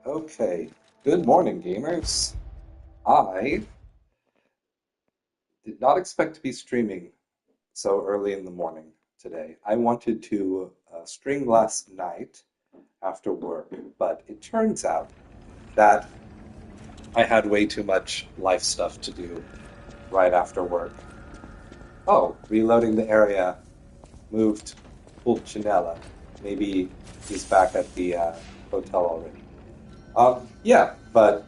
Okay, good morning, gamers. I did not expect to be streaming so early in the morning today. I wanted to stream last night after work, but it turns out that I had way too much life stuff to do right after work. Oh, reloading the area, moved Pulcinella. Maybe he's back at the hotel already. Yeah, but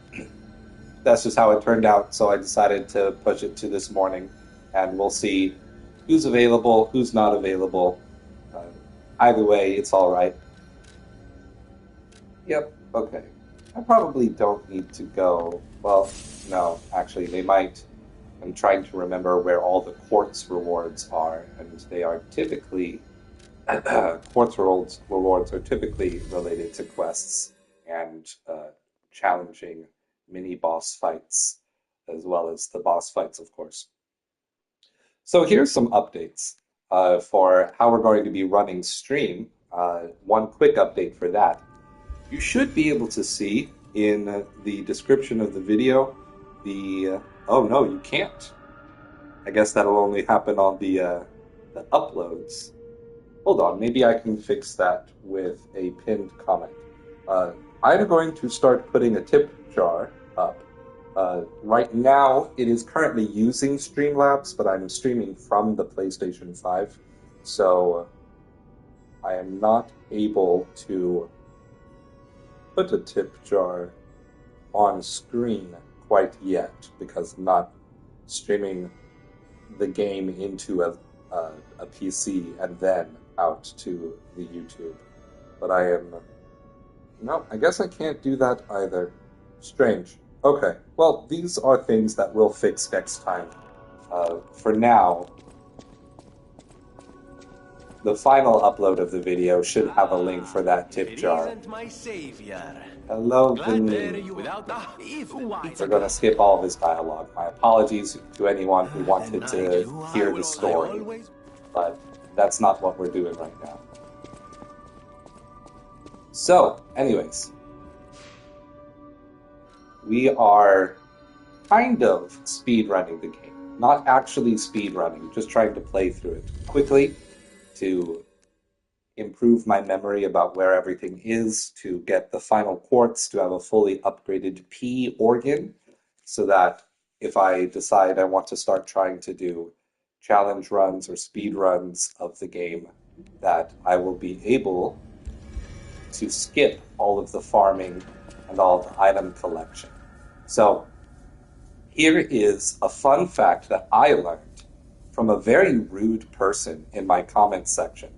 that's just how it turned out. So I decided to push it to this morning, and we'll see who's available, who's not available. Uh, Either way, it's all right. Yep, okay. I probably don't need to go. Well, no, actually, they might. I'm trying to remember where all the quartz rewards are, and they are typically rewards are typically related to quests and challenging mini boss fights, as well as the boss fights, of course. So here's some updates for how we're going to be running stream. One quick update for that. You should be able to see in the description of the video the. Oh no, you can't. I guess that'll only happen on the uploads. Hold on, maybe I can fix that with a pinned comment. I'm going to start putting a tip jar up. Right now, it is currently using Streamlabs, but I'm streaming from the PlayStation 5, so I am not able to put a tip jar on screen quite yet because I'm not streaming the game into a PC and then out to the YouTube. But I am. No, I guess I can't do that either. Strange. Okay, well, these are things that we'll fix next time. For now, the final upload of the video should have a link for that tip jar. My savior. Hello, Glad bear Vinny. you without We're going to skip all of his dialogue. My apologies to anyone who wanted to hear the story, but that's not what we're doing right now. So, anyways, we are kind of speedrunning the game. Not actually speedrunning, just trying to play through it quickly to improve my memory about where everything is, to get the final quartz, to have a fully upgraded P organ, so that if I decide I want to start trying to do challenge runs or speed runs of the game, that I will be able to skip all of the farming and all the item collection. So here is a fun fact that I learned from a very rude person in my comments section,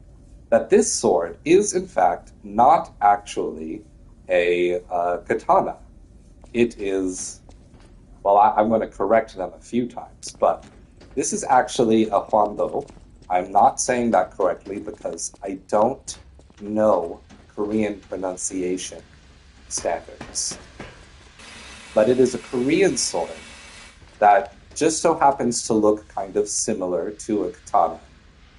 that this sword is in fact not actually a katana. It is, well, I'm going to correct them a few times, but this is actually a huando. I'm not saying that correctly because I don't know Korean pronunciation standards. But it is a Korean sword that just so happens to look kind of similar to a katana.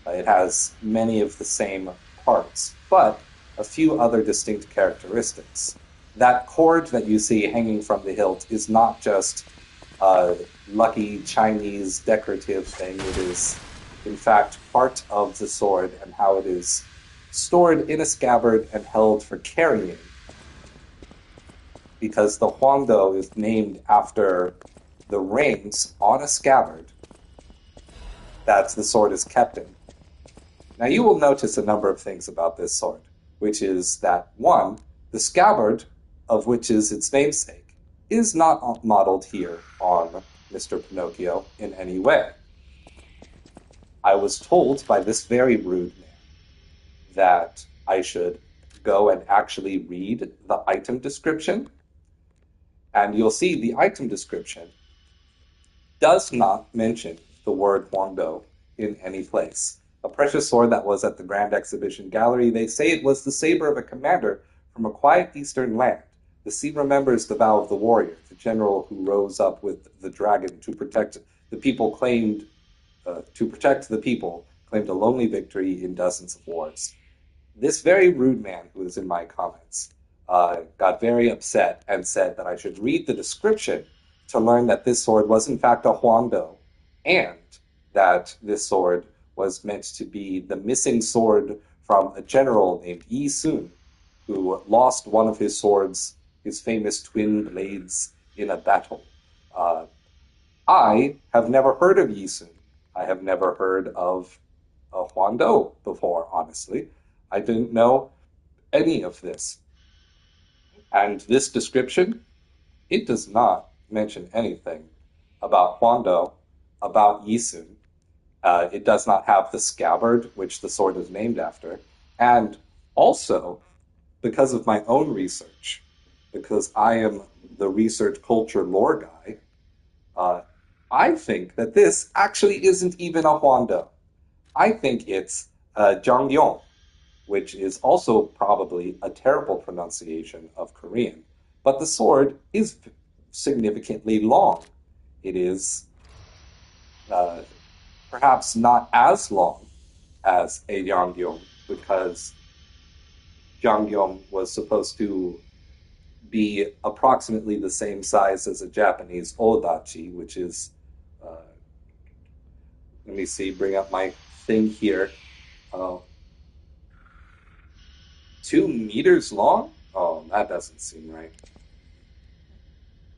It has many of the same parts, but a few other distinct characteristics. That cord that you see hanging from the hilt is not just a lucky Chinese decorative thing. It is, in fact, part of the sword and how it is stored in a scabbard and held for carrying. Because the huando is named after the rings on a scabbard that the sword is kept in. Now you will notice a number of things about this sword, which is that, one, the scabbard, of which is its namesake, is not modeled here on Mr. Pinocchio in any way. I was told by this very rude man that I should go and actually read the item description, and you'll see the item description does not mention the word huando in any place. A precious sword that was at the Grand Exhibition Gallery. They say it was the saber of a commander from a quiet eastern land, The sea remembers the vow of the warrior, the general who rose up with the dragon to protect the people claimed a lonely victory in dozens of wars. This very rude man who is in my comments got very upset and said that I should read the description to learn that this sword was in fact a Huangdo, and that this sword was meant to be the missing sword from a general named Yi Sun, who lost one of his swords, his famous twin blades, in a battle. I have never heard of Yi Sun. I have never heard of a Huangdo before, honestly. I didn't know any of this. And this description, it does not mention anything about Huangdo, about Yi Sun. It does not have the scabbard, which the sword is named after. And also, because of my own research, because I am the research culture lore guy, I think that this actually isn't even a Huangdo. I think it's Zhang Yong, which is also probably a terrible pronunciation of Korean. But the sword is significantly long. It is perhaps not as long as a Yangyong, because Yangyong was supposed to be approximately the same size as a Japanese odachi, which is, let me see, bring up my thing here. 2 meters long? Oh, that doesn't seem right.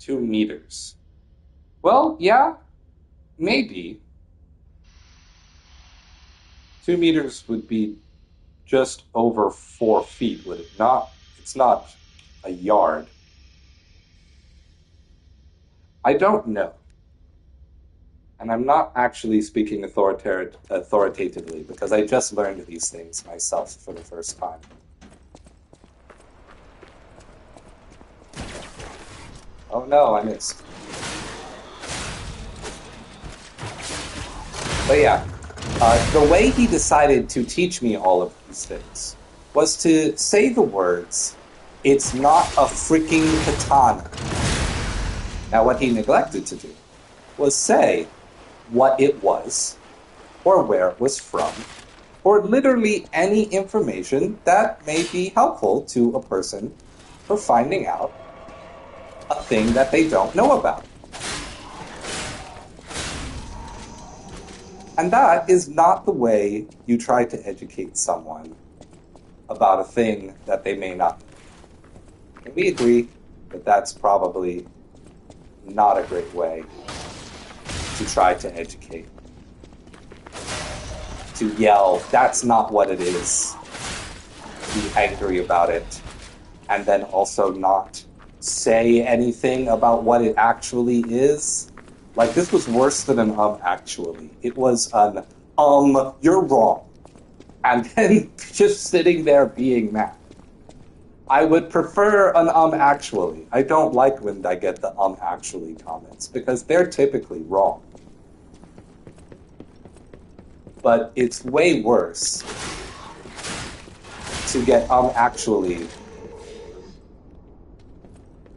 2 meters. Well, yeah, maybe. 2 meters would be just over 4 feet, would it not? It's not a yard. I don't know. And I'm not actually speaking authoritatively, because I just learned these things myself for the first time. Oh no, I missed. But yeah, the way he decided to teach me all of these things was to say the words, "It's not a freaking katana." Now, what he neglected to do was say what it was, or where it was from, or literally any information that may be helpful to a person for finding out a thing that they don't know about. And that is not the way you try to educate someone about a thing that they may not know. And we agree that that's probably not a great way to try to educate. To yell, "That's not what it is," be angry about it, and then also not say anything about what it actually is. Like, this was worse than an actually. It was an you're wrong. And then just sitting there being mad. I would prefer an actually. I don't like when I get the actually comments, because they're typically wrong. But it's way worse to get actually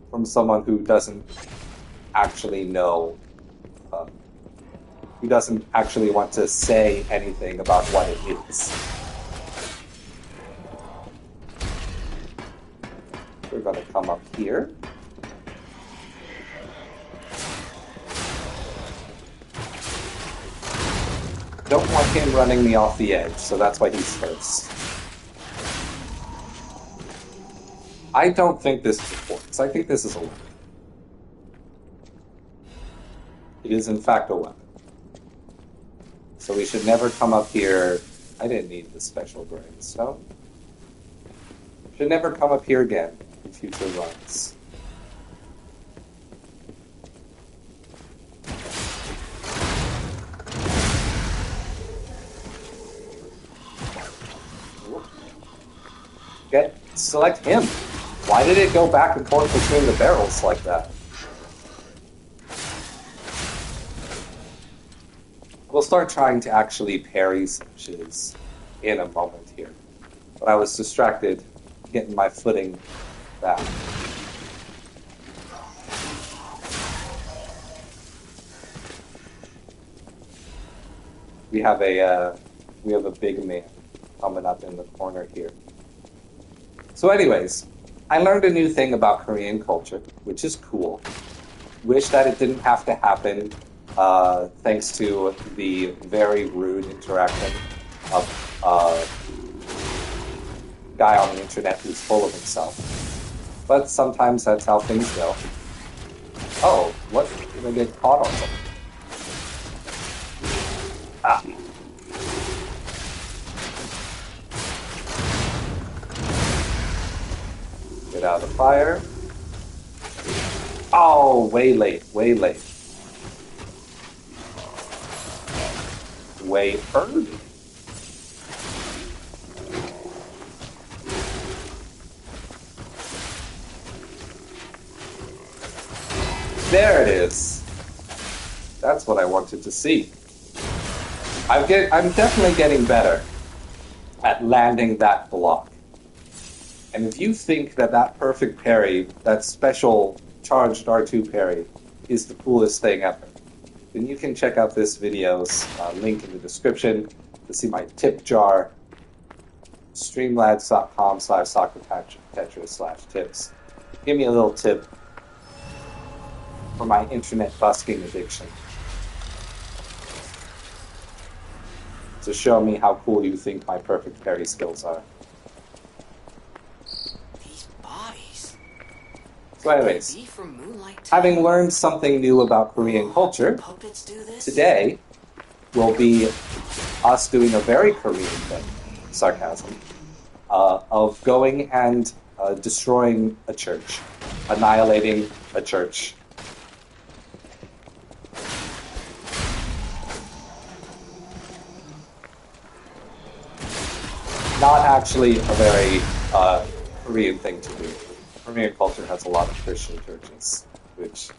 from someone who doesn't actually know, who doesn't actually want to say anything about what it is. We're going to come up here. Don't want him running me off the edge, so that's why he's first. I don't think this is a force. I think this is a weapon. It is in fact a weapon. So we should never come up here. I didn't need the special grindstone. Should never come up here again in future runs. Select him. Why did it go back and forth between the barrels like that? We'll start trying to actually parry switches in a moment here. But I was distracted getting my footing back. we have a big man coming up in the corner here. So anyways, I learned a new thing about Korean culture, which is cool. Wish that it didn't have to happen, thanks to the very rude interaction of a guy on the internet who's full of himself. But sometimes that's how things go. Oh, what? Did I get caught on something? Ah. Get out of the fire. Oh, way late, way late. Way early. There it is. That's what I wanted to see. I'm definitely getting better at landing that block. And if you think that that perfect parry, that special charged R2 parry, is the coolest thing ever, then you can check out this video's link in the description to see my tip jar, streamlabs.com/soccertetris/tips. Give me a little tip for my internet busking addiction, to show me how cool you think my perfect parry skills are. These bodies. So anyways, having learned something new about Korean culture, today will be us doing a very Korean thing, sarcasm, of going and destroying a church, annihilating a church. Not actually a very Korean thing to do. Korean culture has a lot of Christian churches, which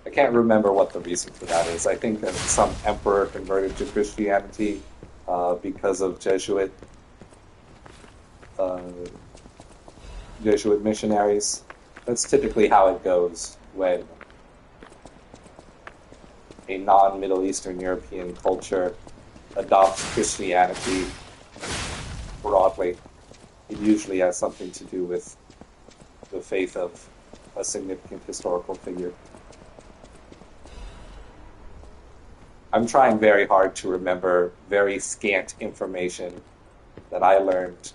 I can't remember what the reason for that is. I think that some emperor converted to Christianity because of Jesuit missionaries. That's typically how it goes when a non-Middle Eastern European culture adopts Christianity broadly. It usually has something to do with the faith of a significant historical figure. I'm trying very hard to remember very scant information that I learned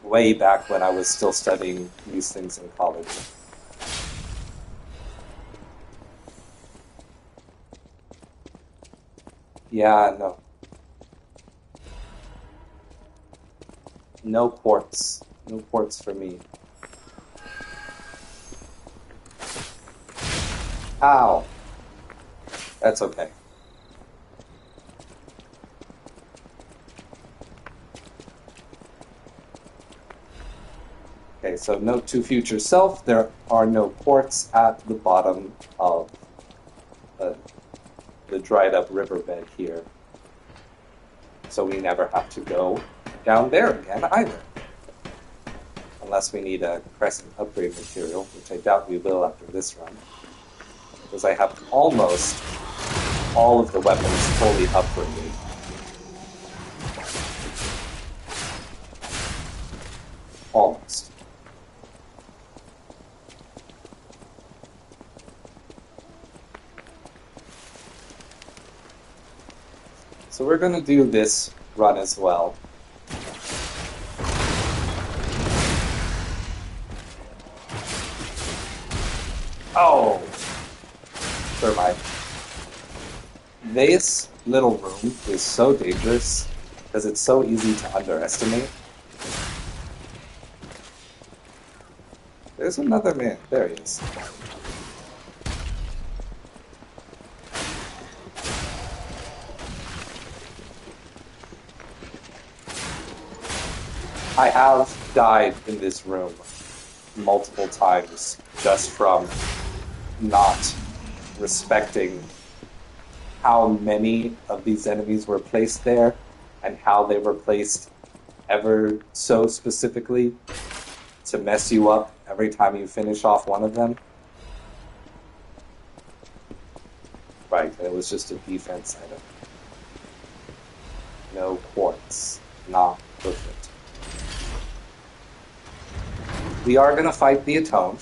way back when I was still studying these things in college. Yeah, no. No quartz. No quartz for me. Ow. That's okay. Okay, so note to future self, there are no quartz at the bottom of the dried up riverbed here. So we never have to go down there again either. Unless we need a crescent upgrade material, which I doubt we will after this run. Because I have almost all of the weapons fully upgraded. Almost. So we're going to do this run as well. Oh! Never mind. This little room is so dangerous because it's so easy to underestimate. There's another man. There he is. I have died in this room multiple times just from not respecting how many of these enemies were placed there and how they were placed ever so specifically to mess you up every time you finish off one of them. Right, and it was just a defense item. No quartz. Not perfect. We are going to fight the Atoned.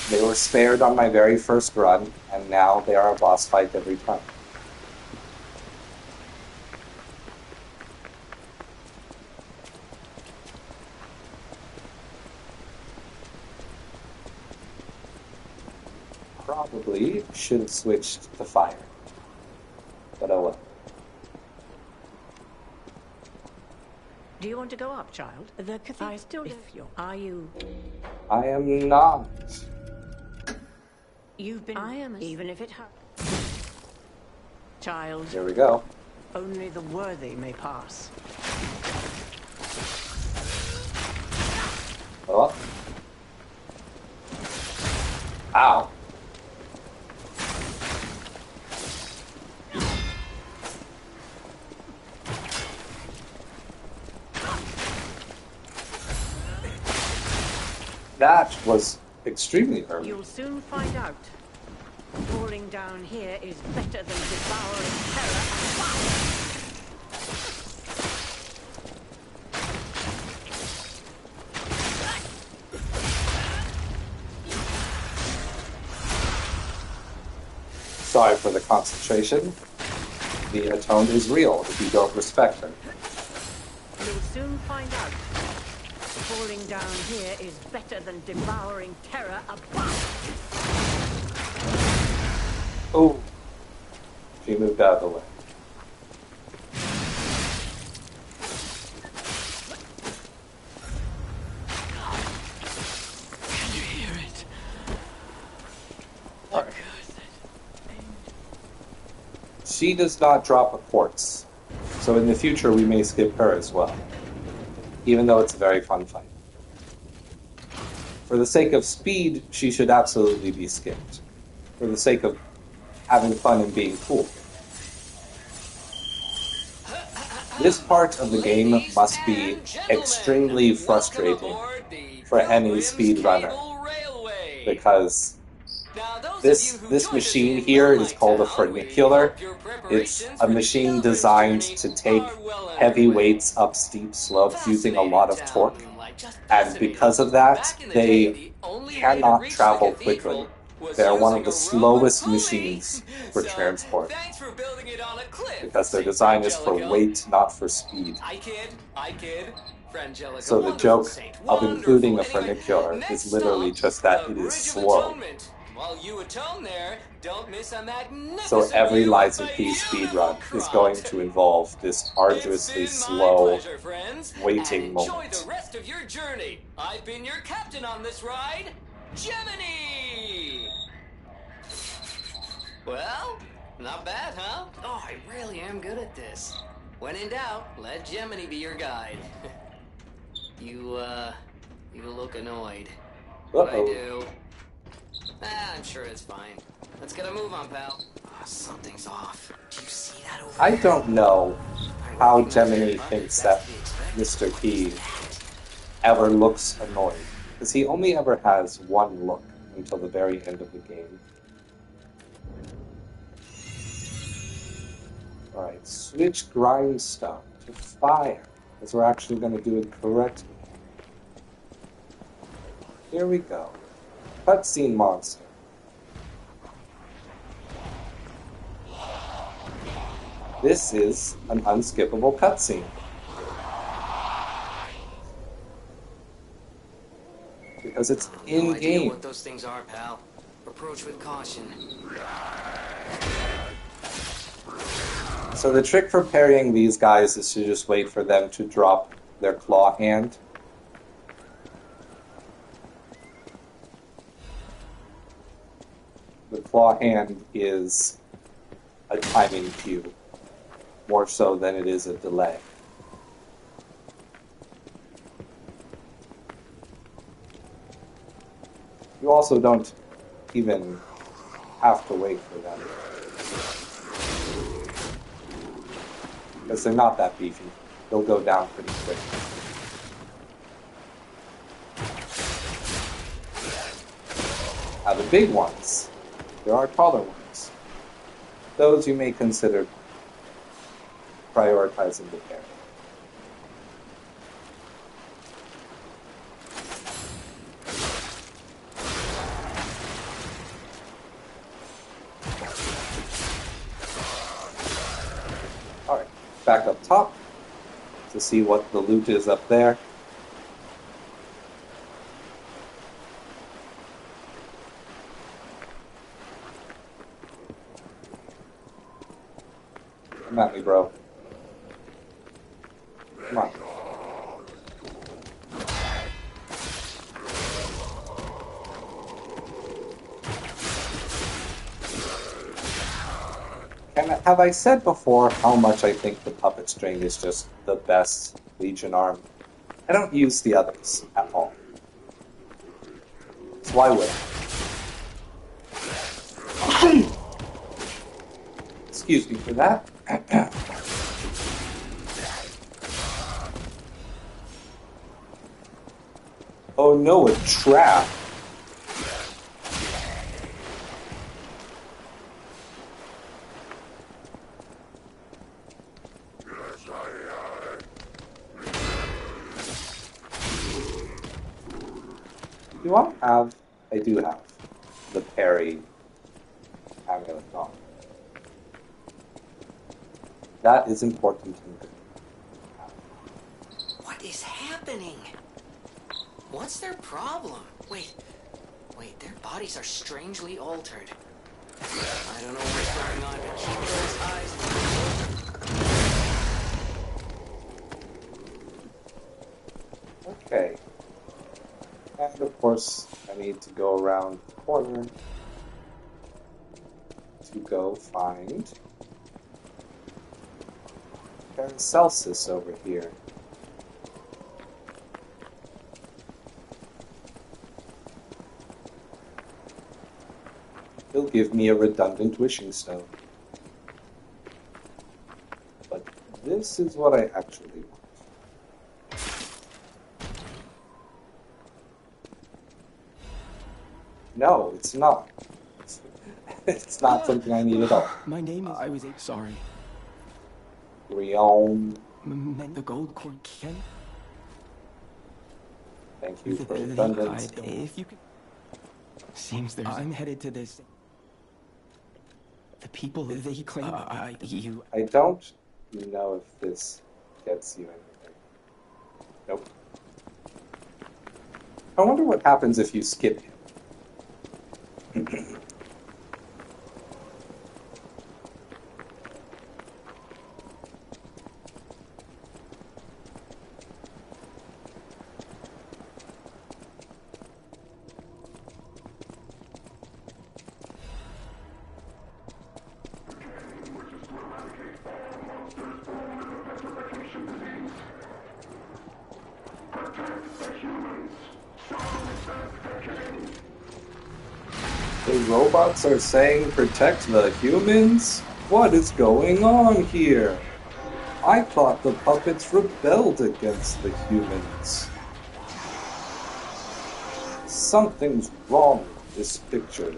They were spared on my very first run, and now they are a boss fight every time. Probably should have switched to fire. But oh well. Do you want to go up, child? The cathedral. Still, if you're... Are you... I am not. You've been... I am Even if it hurts. Child, Here we go. only the worthy may pass. Oh. Ow. That was extremely hurt. You'll soon find out. Falling down here is better than devouring terror and fire. Sorry for the concentration. The Atoned is real if you don't respect her. You'll soon find out. Falling down here is better than devouring terror above. Oh. She moved out of the way. Can you hear it? All right. She does not drop a quartz, so in the future we may skip her as well, even though it's a very fun fight. For the sake of speed, she should absolutely be skipped. For the sake of having fun and being cool. This part of the game must be extremely frustrating for any speedrunner, because this machine here is called a funicular. It's a machine designed to take heavy weights up steep slopes using a lot of torque, and because of that, they cannot travel quickly. They're one of the slowest machines for transport, because their design is for weight, not for speed. So the joke of including a funicular is literally just that it is slow. So every Lies of P speedrun is going to involve this arduously slow waiting moment. The rest of your journey. I've been your captain on this ride, Gemini. Well, not bad, huh? Oh, I really am good at this. When in doubt, let Gemini be your guide. You look annoyed. What I do? I'm sure it's fine. Let's get a move on, pal. Oh, something's off. Do you see that over I there? don't know how Gemini thinks that Mr. P ever looks annoyed, because he only ever has one look until the very end of the game. Alright, switch grindstone to fire, because we're actually going to do it correctly. Here we go. Cutscene monster. This is an unskippable cutscene. Because it's No idea in-game. what those things are, pal. Approach with caution. So the trick for parrying these guys is to just wait for them to drop their claw hand. The claw hand is a timing cue, more so than it is a delay. You also don't even have to wait for them, because they're not that beefy. They'll go down pretty quick. Now the big ones, there are taller ones. those you may consider prioritizing the parry. Alright, back up top to see what the loot is up there. Come at me, bro. Come on. And have I said before how much I think the puppet string is just the best Legion arm? I don't use the others at all. So why would I? Excuse me for that. Oh no, a trap. Do I have? I do have the parry amulet on. That is important to me. What is happening? What's their problem? Wait, their bodies are strangely altered. I don't know what's going on, but keep those eyes open. Okay. And of course, I need to go around the corner to go find Paracelsus over here. He'll give me a redundant wishing stone. But this is what I actually want. No, it's not. It's not something I need at all. My name is... I was sorry. Rion. The gold corn Ken? Thank you for redundant. If you could... Seems there's... I'm headed to this... The people they claim... I don't know if this gets you anything. Nope. I wonder what happens if you skip him. The robots are saying protect the humans? What is going on here? I thought the puppets rebelled against the humans. Something's wrong with this picture.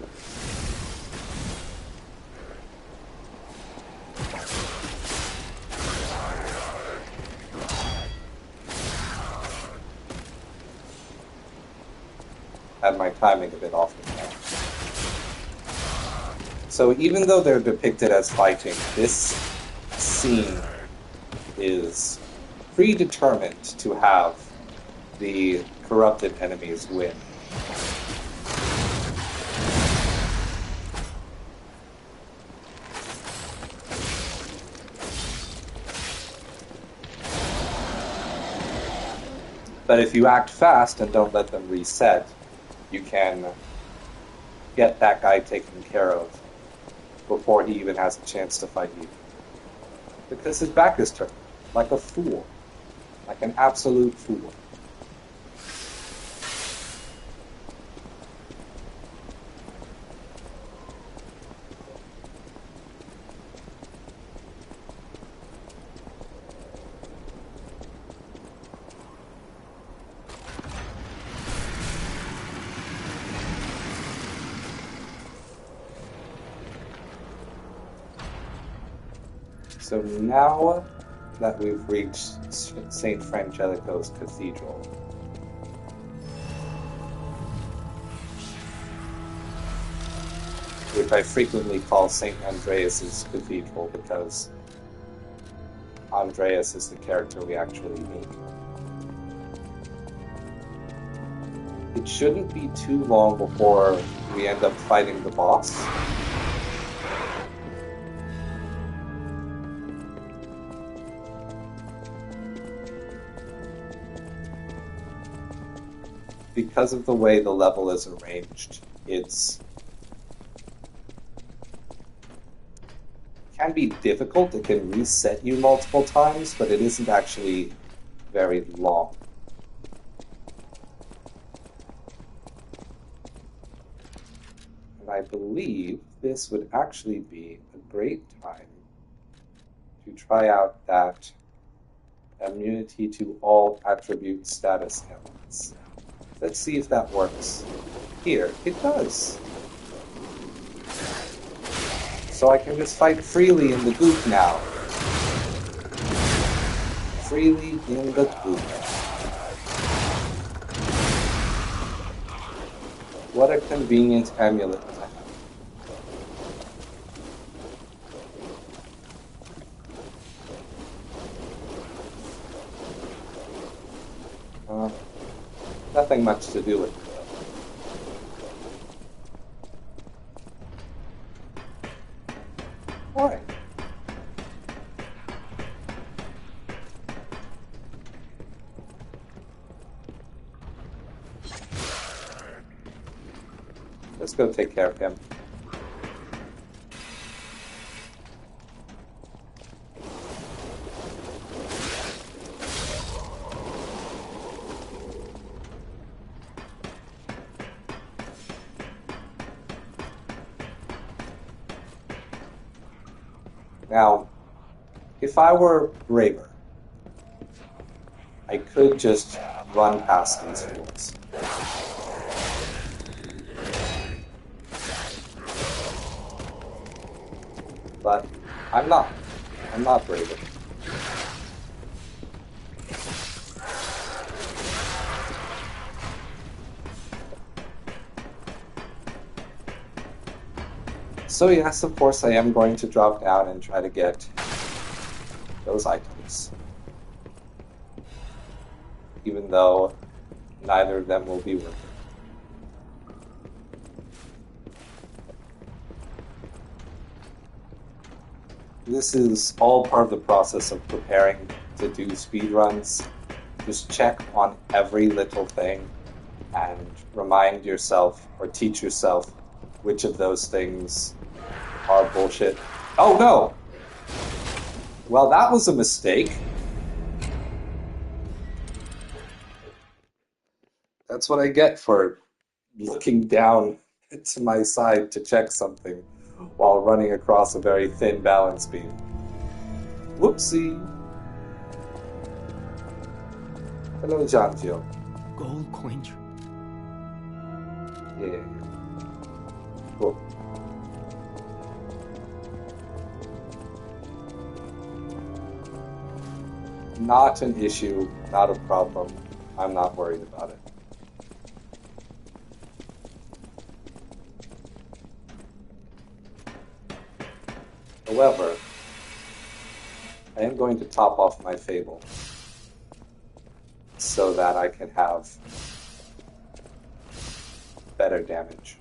Had my timing a bit off the time. So even though they're depicted as fighting, this scene is predetermined to have the corrupted enemies win. But if you act fast and don't let them reset, you can get that guy taken care of before he even has a chance to fight you. Because his back is turned, like a fool. Like an absolute fool. So now that we've reached St. Frangelico's Cathedral, which I frequently call St. Andreas's Cathedral because Andreas is the character we actually meet. It shouldn't be too long before we end up fighting the boss. Because of the way the level is arranged, it can be difficult. It can reset you multiple times, but it isn't actually very long. And I believe this would actually be a great time to try out that immunity to all attribute status elements. Let's see if that works. Here, it does. So I can just fight freely in the goop now. Freely in the goop. What a convenient amulet to have. Nothing much to do with it. Alright. Let's go take care of him. Now, if I were braver, I could just run past these fools. But I'm not. I'm not braver. So yes, of course, I am going to drop down and try to get those items. Even though neither of them will be worth it. This is all part of the process of preparing to do speedruns. Just check on every little thing and remind yourself or teach yourself which of those things are bullshit. Oh no! Well, that was a mistake. That's what I get for looking down to my side to check something while running across a very thin balance beam. Whoopsie. Hello, Janjo. Gold coin. Yeah. Cool. Not an issue, not a problem. I'm not worried about it. However, I am going to top off my Fable so that I can have better damage.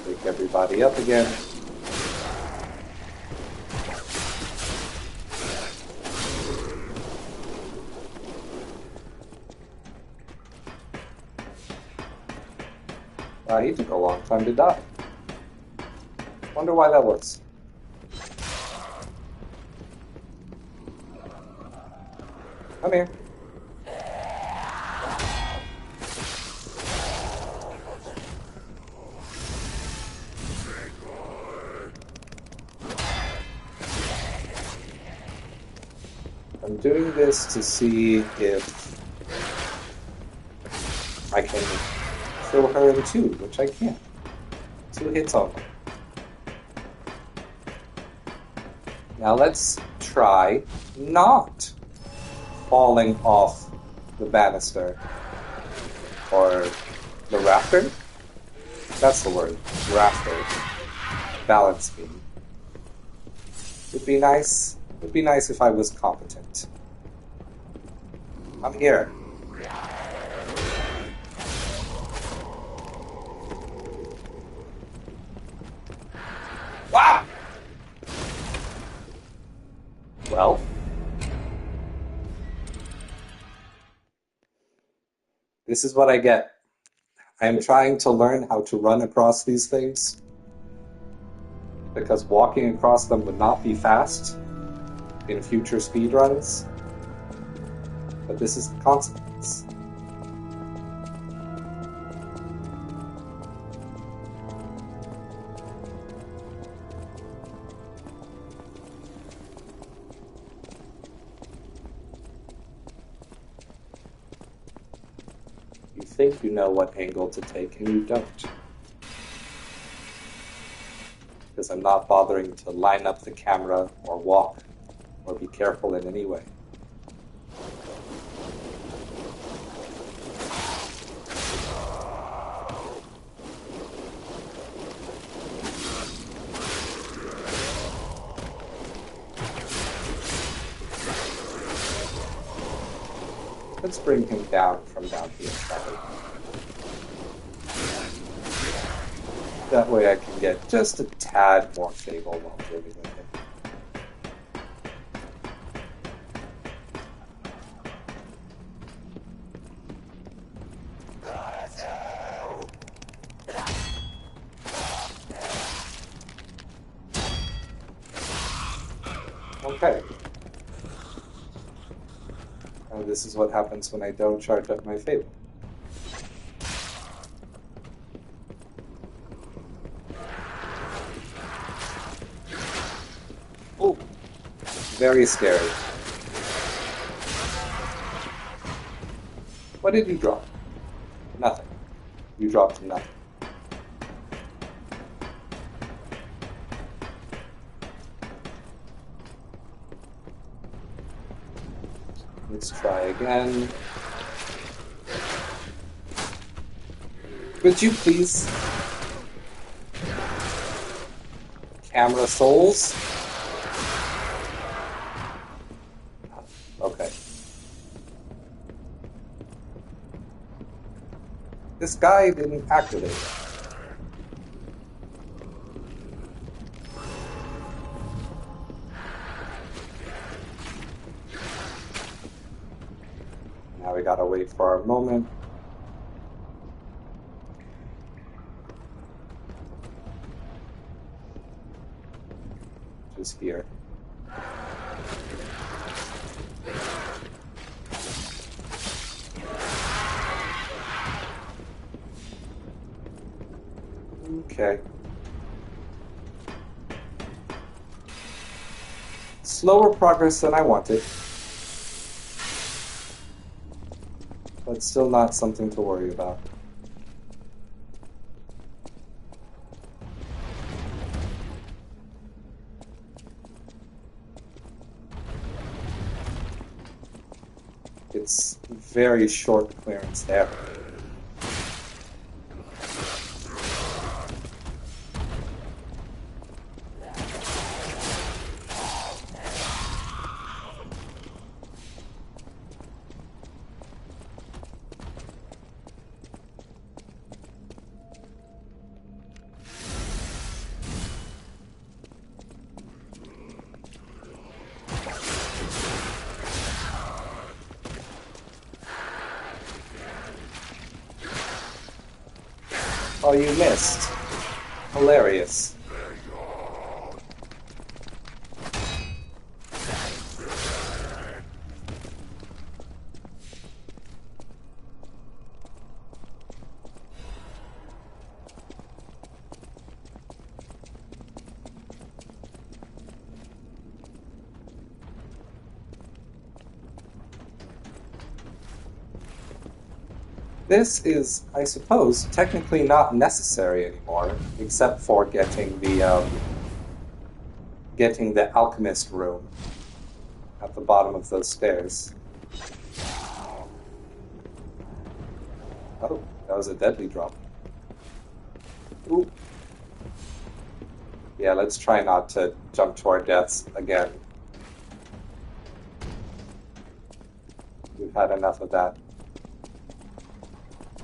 Wake everybody up again. He took a long time to die. Wonder why that was. Come here. I'm doing this to see if I can throw her in two, which I can't. 2 hits only. Now let's try not falling off the banister. Or the rafter? That's the word. Rafter. Balance beam. Would be nice. Would be nice if I was competent. I'm here. Wow! Well. This is what I get. I am trying to learn how to run across these things. Because walking across them would not be fast in future speedruns. But this is the consequence. You think you know what angle to take, and you don't. Because I'm not bothering to line up the camera or walk or be careful in any way. Let's bring him down from down here, shall we? That way I can get just a tad more Fable while dealing with him. Okay. And this is what happens when I don't charge up my Fable. Oh, very scary. What did you drop? Nothing. You dropped nothing. Let's try again. Would you please? Camera souls? Okay. This guy didn't activate. Now we gotta wait for our moment. Just here. Okay. Slower progress than I wanted. But still not something to worry about. It's very short clearance there. Oh, you missed. Hilarious. This is, I suppose, technically not necessary anymore, except for getting the alchemist room at the bottom of those stairs. Oh, that was a deadly drop. Ooh. Yeah, let's try not to jump to our deaths again. We've had enough of that.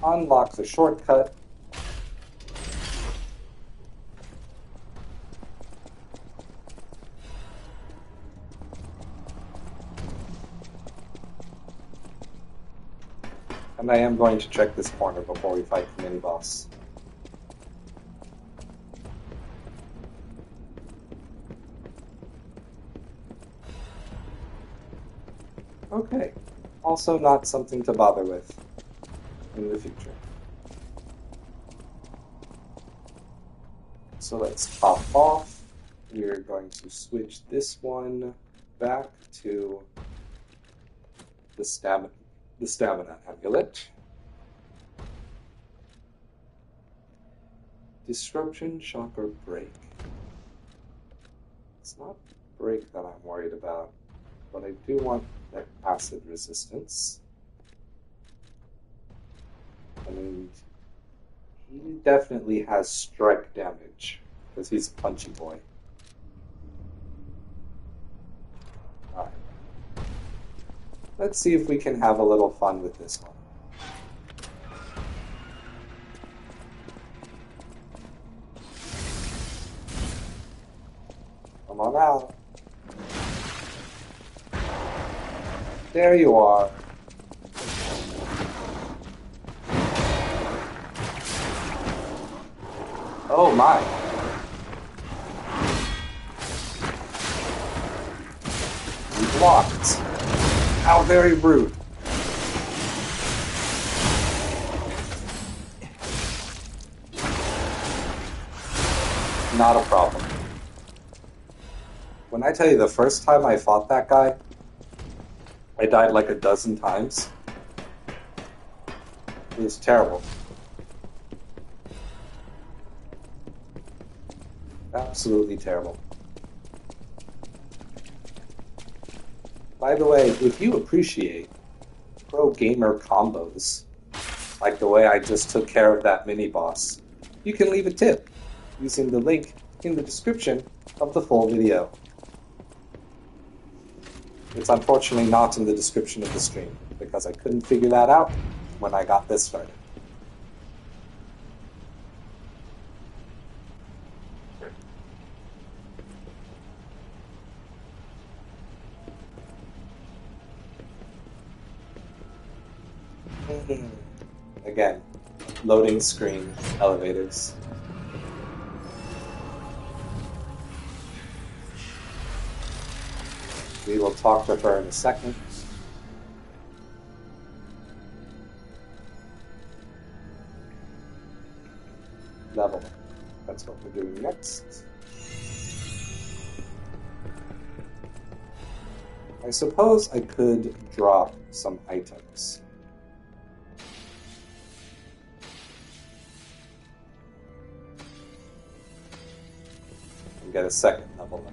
Unlock the shortcut. And I am going to check this corner before we fight the mini-boss. Okay. Also not something to bother with in the future. So let's pop off. We're going to switch this one back to the stamina amulet. Disruption, shock, or break. It's not break that I'm worried about, but I do want that acid resistance. And he definitely has strike damage, because he's a punchy boy. Alright. Let's see if we can have a little fun with this one. Come on out. There you are. Oh my. We blocked. How very rude. Not a problem. When I tell you the first time I fought that guy, I died like a dozen times. It was terrible. Absolutely terrible. By the way, if you appreciate pro gamer combos, like the way I just took care of that mini-boss, you can leave a tip using the link in the description of the full video. It's unfortunately not in the description of the stream, because I couldn't figure that out when I got this started. Again, loading screen, elevators. We will talk to her in a second. Level. That's what we're doing next. I suppose I could drop some items. And get a second level up.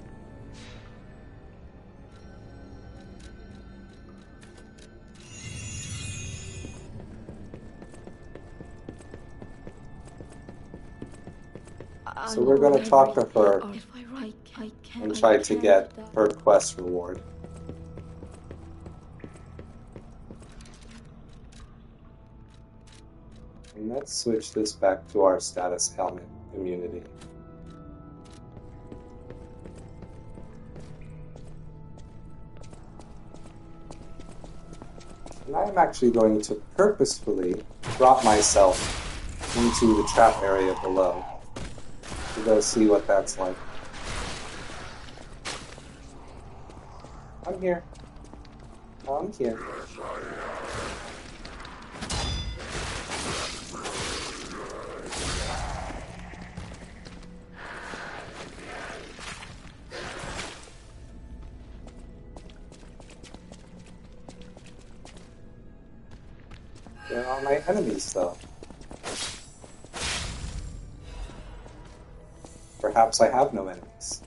So we're going to talk to her and try to get her quest reward. And let's switch this back to our status helmet immunity. And I'm actually going to purposefully drop myself into the trap area below to go see what that's like. I'm here. I'm here. Where are my enemies, though? Perhaps I have no enemies.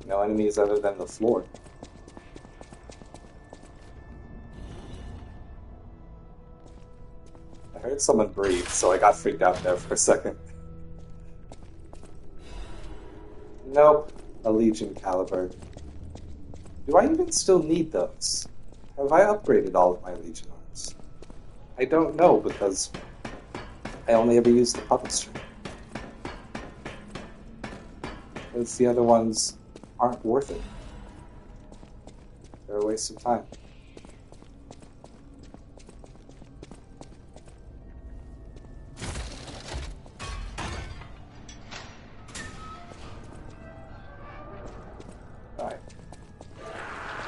No enemies other than the floor. I heard someone breathe, so I got freaked out there for a second. Nope, a Legion caliber. Do I even still need those? Have I upgraded all of my Legion arms? I don't know, because I only ever used the puppet string. Because the other ones aren't worth it. They're a waste of time. Alright.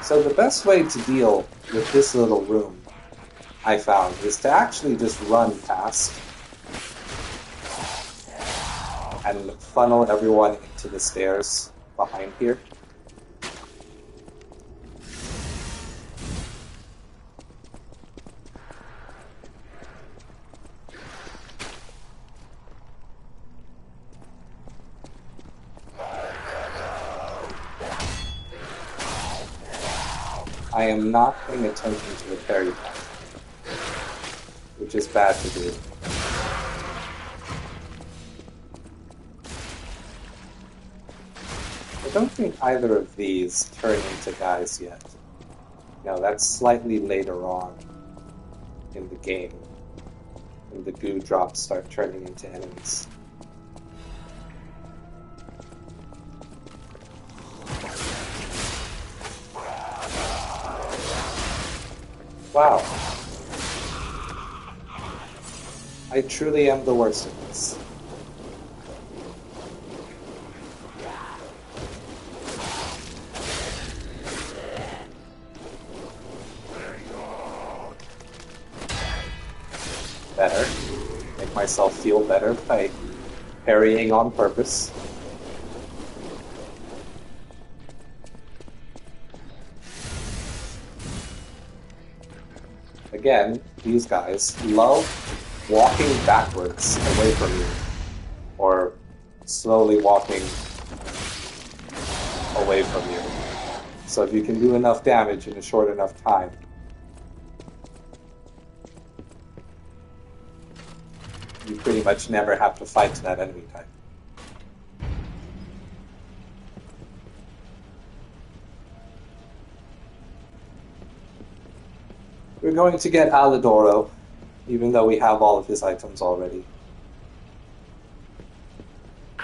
So the best way to deal with this little room, I found, is to actually just run past and funnel everyone into the stairs behind here. I am not paying attention to the parry path, which is bad to do. I don't think either of these turn into guys yet. No, that's slightly later on in the game, when the goo drops start turning into enemies. Wow. I truly am the worst at this. Better. Make myself feel better by parrying on purpose. Again, these guys love walking backwards away from you, or slowly walking away from you. So if you can do enough damage in a short enough time, you pretty much never have to fight that enemy type. We're going to get Alidoro, even though we have all of his items already.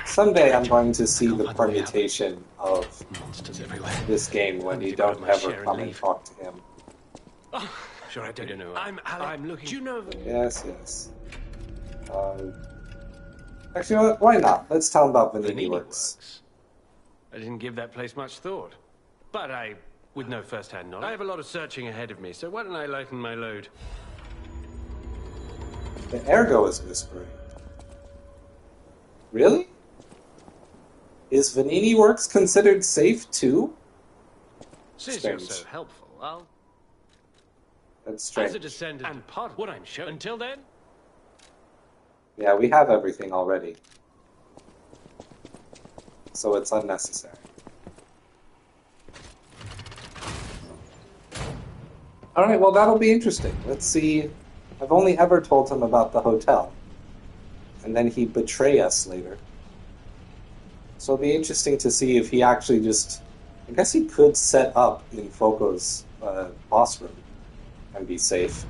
Someday I'm going to see the permutation of this game when you don't ever come and talk to him. Sure, I don't know. I'm looking. Do you know? Yes, yes. Actually, why not? Let's tell him about Vanini Works. I didn't give that place much thought, but with no first-hand knowledge, I have a lot of searching ahead of me. So why don't I lighten my load? The Ergo is whispering. Really? Is Vanini Works considered safe too? Since you're so helpful, I'll... That's strange. As a descendant and part of what I'm showing. Until then? Yeah, we have everything already. So it's unnecessary. Alright, well that'll be interesting. Let's see. I've only ever told him about the hotel. And then he'd betray us later. So it'll be interesting to see if he actually just... I guess he could set up in Foco's boss room and be safe.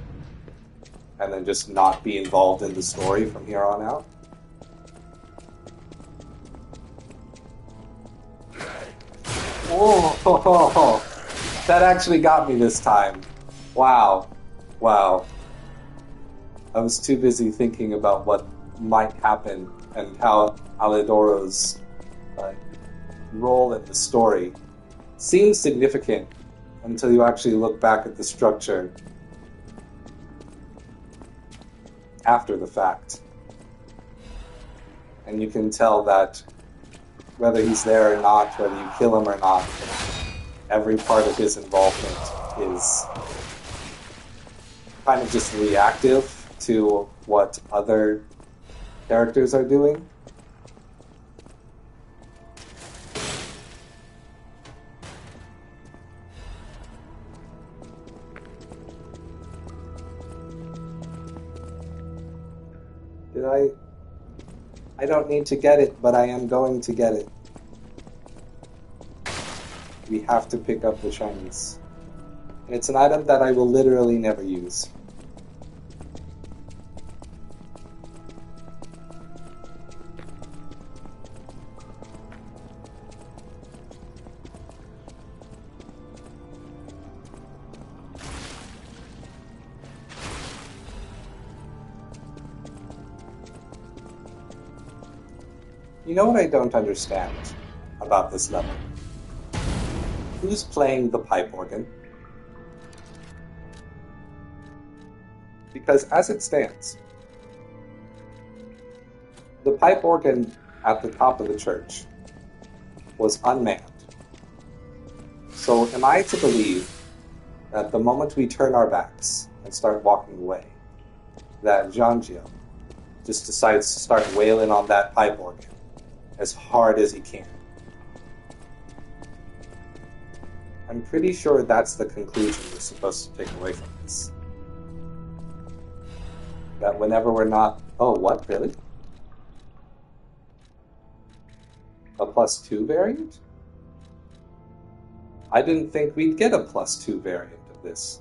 And then just not be involved in the story from here on out. Whoa! That actually got me this time. Wow. Wow. I was too busy thinking about what might happen and how Alidoro's role in the story seems significant until you actually look back at the structure after the fact. And you can tell that whether he's there or not, whether you kill him or not, every part of his involvement is kind of just reactive to what other characters are doing. I don't need to get it, but I am going to get it. We have to pick up the shinies. And it's an item that I will literally never use. You know what I don't understand about this level? Who's playing the pipe organ? Because as it stands, the pipe organ at the top of the church was unmanned. So am I to believe that the moment we turn our backs and start walking away, that Janjio just decides to start wailing on that pipe organ as hard as he can? I'm pretty sure that's the conclusion we're supposed to take away from this. That whenever we're not... Oh, what? Really? A +2 variant? I didn't think we'd get a +2 variant of this.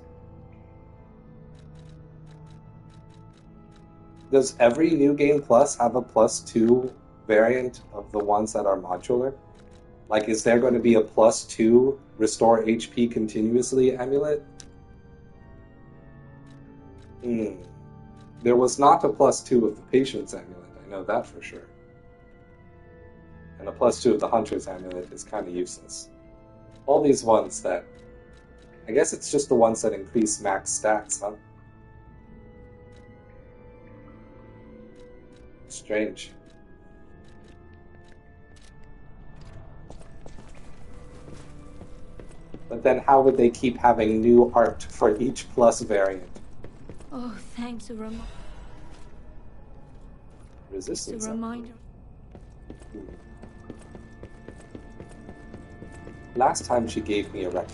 Does every New Game Plus have a +2 variant of the ones that are modular? Like, is there going to be a +2 restore HP continuously amulet? There was not a +2 of the Patience amulet, I know that for sure. And a +2 of the Hunter's amulet is kind of useless. All these ones that... I guess it's just the ones that increase max stats, huh? Strange. But then how would they keep having new art for each plus variant? Oh, thanks, a Resistance. It's a reminder. Last time she gave me a record.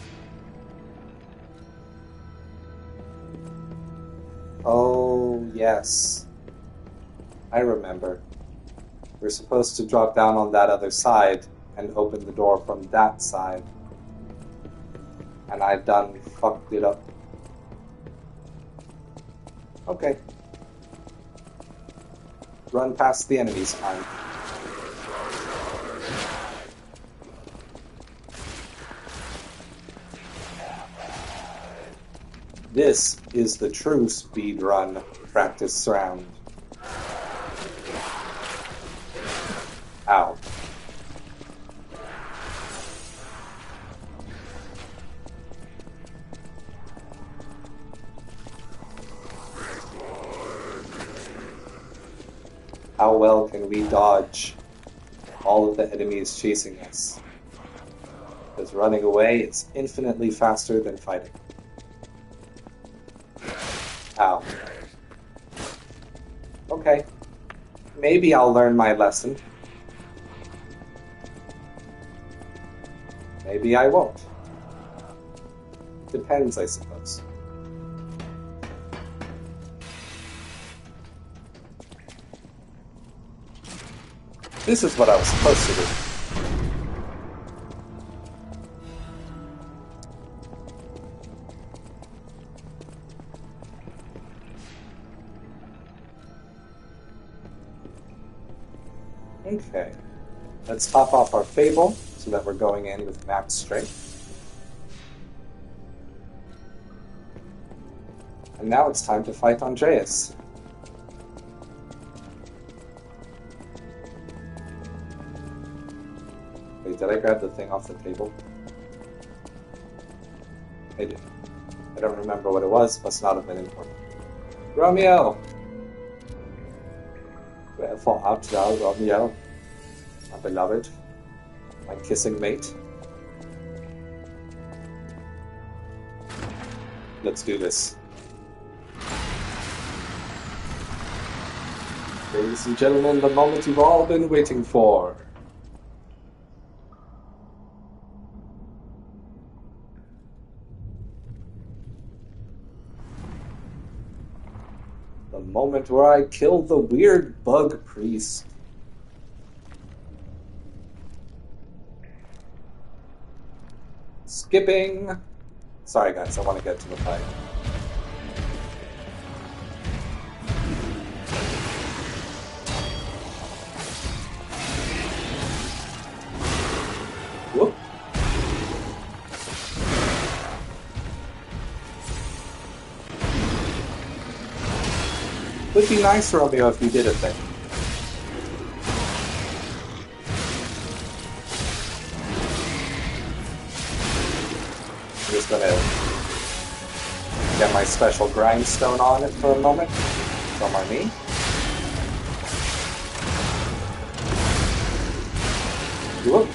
Oh, yes. I remember. We're supposed to drop down on that other side and open the door from that side. And I done fucked it up. Okay. Run past the enemies time. This is the true speedrun practice round. Ow. How well can we dodge all of the enemies chasing us? Because running away is infinitely faster than fighting. Ow. Okay. Maybe I'll learn my lesson. Maybe I won't. Depends, I suppose. This is what I was supposed to do. Okay. Let's top off our Fable so that we're going in with max strength. And now it's time to fight Andreas. Wait, did I grab the thing off the table? I did. I don't remember what it was. Must not have been important. Romeo! Wherefore art thou, Romeo? My beloved? My kissing mate? Let's do this. Ladies and gentlemen, the moment you've all been waiting for. The moment where I kill the weird bug priest. Skipping. Sorry guys, I want to get to the fight. Whoop. Would be nice, Romeo, if you did a thing. I'm just gonna get my special grindstone on it for a moment. Don't mind me. Whoop.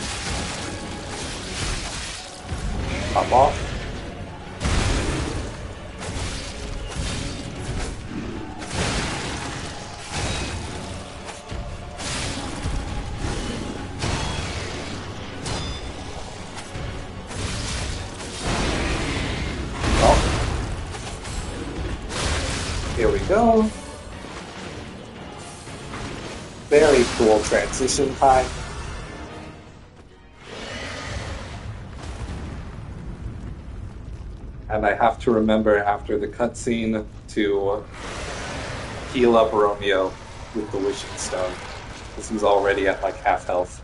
Pop off. Here we go. Very cool transition time. And I have to remember after the cutscene to heal up Romeo with the Wishing Stone, because he's already at like half health.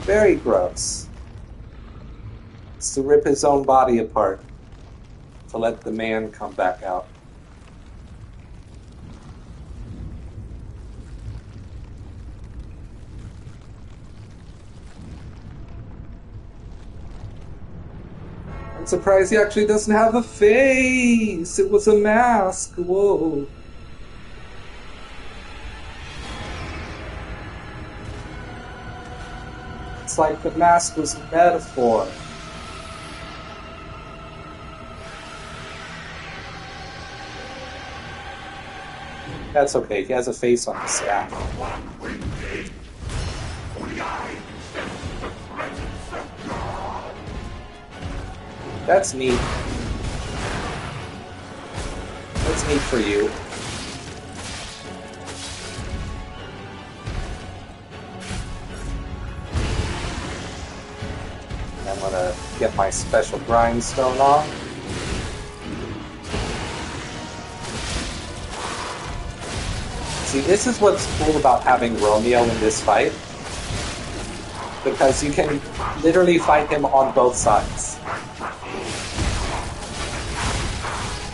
Very gross. It's to rip his own body apart, to let the man come back out. I'm surprised he actually doesn't have a face! It was a mask! Whoa! It's like the mask was a metaphor. That's okay, he has a face on his staff. That's neat. That's neat for you. I'm gonna get my special grindstone on. See, this is what's cool about having Romeo in this fight, because you can literally fight him on both sides,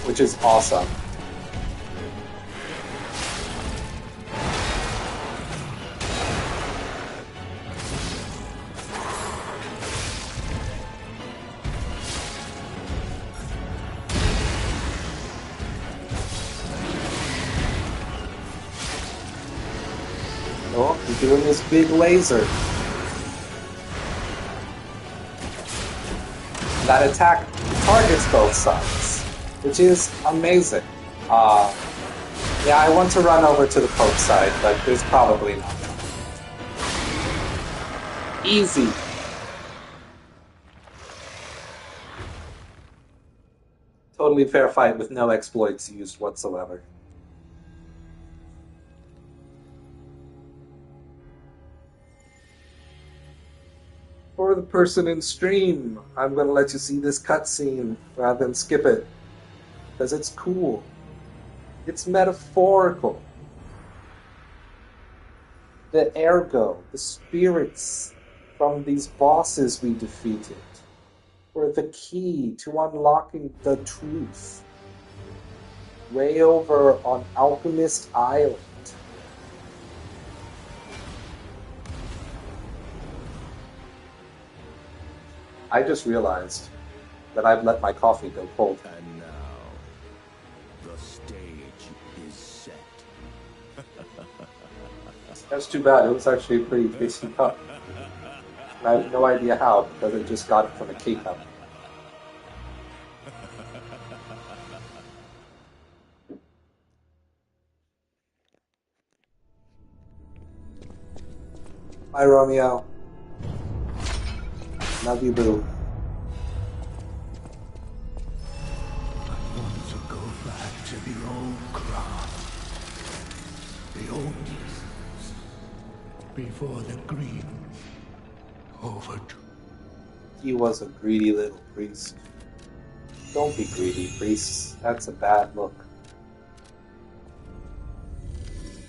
which is awesome. Oh, he's doing this big laser. That attack targets both sides, which is amazing. Yeah, I want to run over to the Pope side, but there's probably not. Easy. Totally fair fight with no exploits used whatsoever. For the person in stream, I'm going to let you see this cutscene rather than skip it, because it's cool. It's metaphorical. The ergo, the spirits from these bosses we defeated, were the key to unlocking the truth. Way over on Alchemist Island. I just realized that I've let my coffee go cold. And now, the stage is set. That's too bad. It was actually a pretty decent cup. And I have no idea how, because I just got it from a teacup. Bye, Romeo. Love you, boo. I want to go back to the old craft. The old days. Before the green overtook. He was a greedy little priest. Don't be greedy, priests. That's a bad look.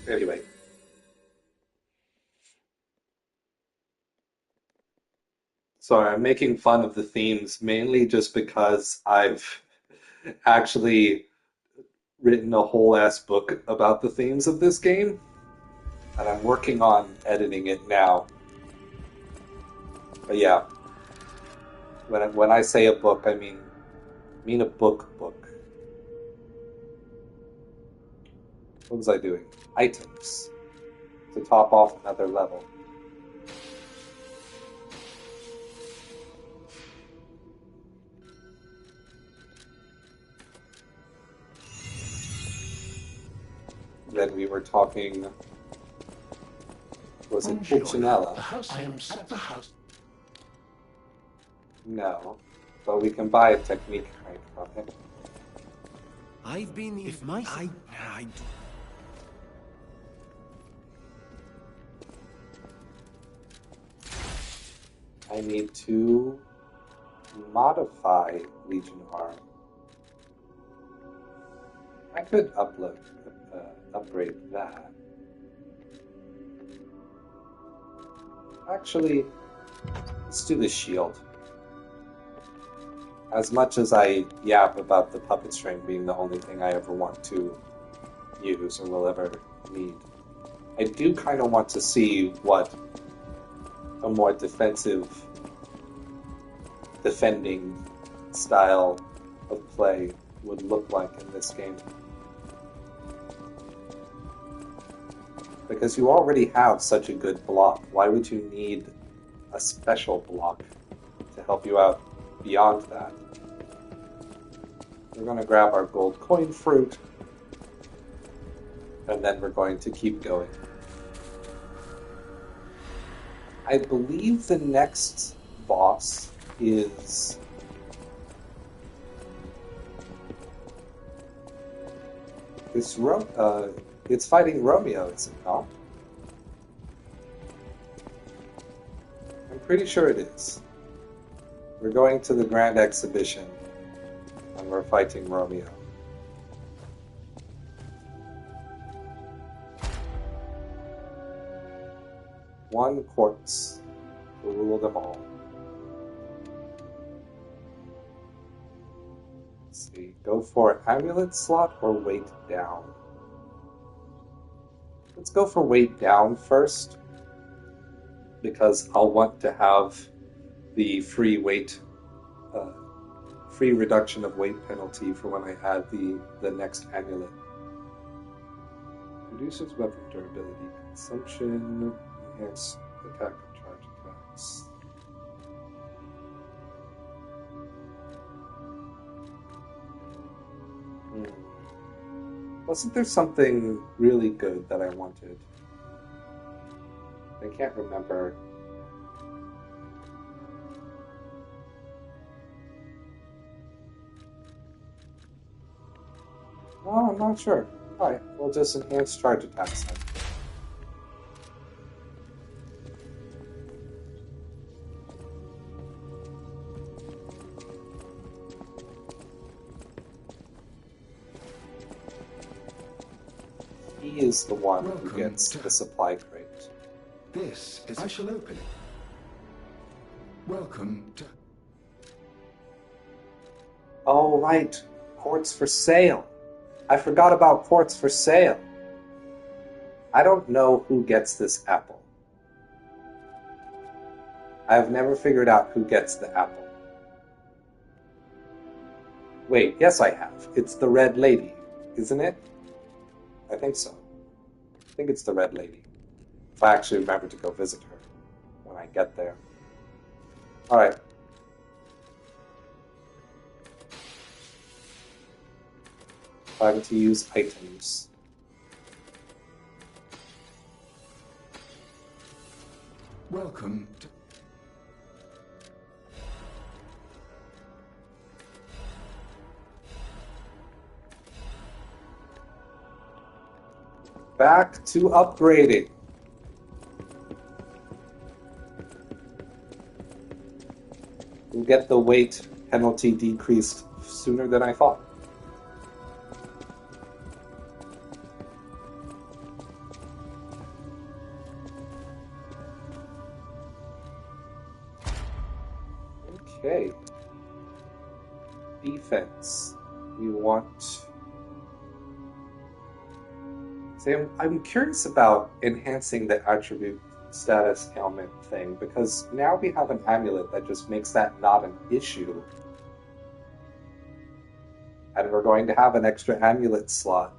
Anyway. Sorry, I'm making fun of the themes mainly just because I've actually written a whole ass book about the themes of this game, and I'm working on editing it now. But yeah, when I say a book, I mean a book. What was I doing? Items to top off another level. Then we were talking. Was it Pulcinella? I am at the house. No, but we can buy a technique crank from it. I've been... If my... I need to modify Legion Arm. I could upgrade that. Actually, let's do the shield. As much as I yap about the puppet string being the only thing I ever want to use or will ever need, I do kind of want to see what a more defending style of play would look like in this game. Because you already have such a good block, why would you need a special block to help you out beyond that? We're going to grab our gold coin fruit, and then we're going to keep going. I believe the next boss is... It's fighting Romeo, is it not? I'm pretty sure it is. We're going to the Grand Exhibition, and we're fighting Romeo. One quartz to rule them all. Let's see, go for amulet slot or weight down? Let's go for weight down first, because I'll want to have the free reduction of weight penalty for when I add the next amulet. Reduces weapon durability, consumption, enhance attack and charge attacks. Wasn't there something really good that I wanted? I can't remember. No, I'm not sure. Alright, we'll just enhance charge attacks then. He is the one who gets the supply crate. This is... I shall open it. Welcome to... Oh, right. Quartz for sale. I forgot about quartz for sale. I don't know who gets this apple. I have never figured out who gets the apple. Wait, yes I have. It's the Red Lady, isn't it? I think so. I think it's the Red Lady. If I actually remember to go visit her when I get there. Alright. Time to use items. Welcome to... Back to upgrading. We'll get the weight penalty decreased sooner than I thought. Okay. Defense. We want... So I'm curious about enhancing the attribute status ailment thing, because now we have an amulet that just makes that not an issue. And we're going to have an extra amulet slot.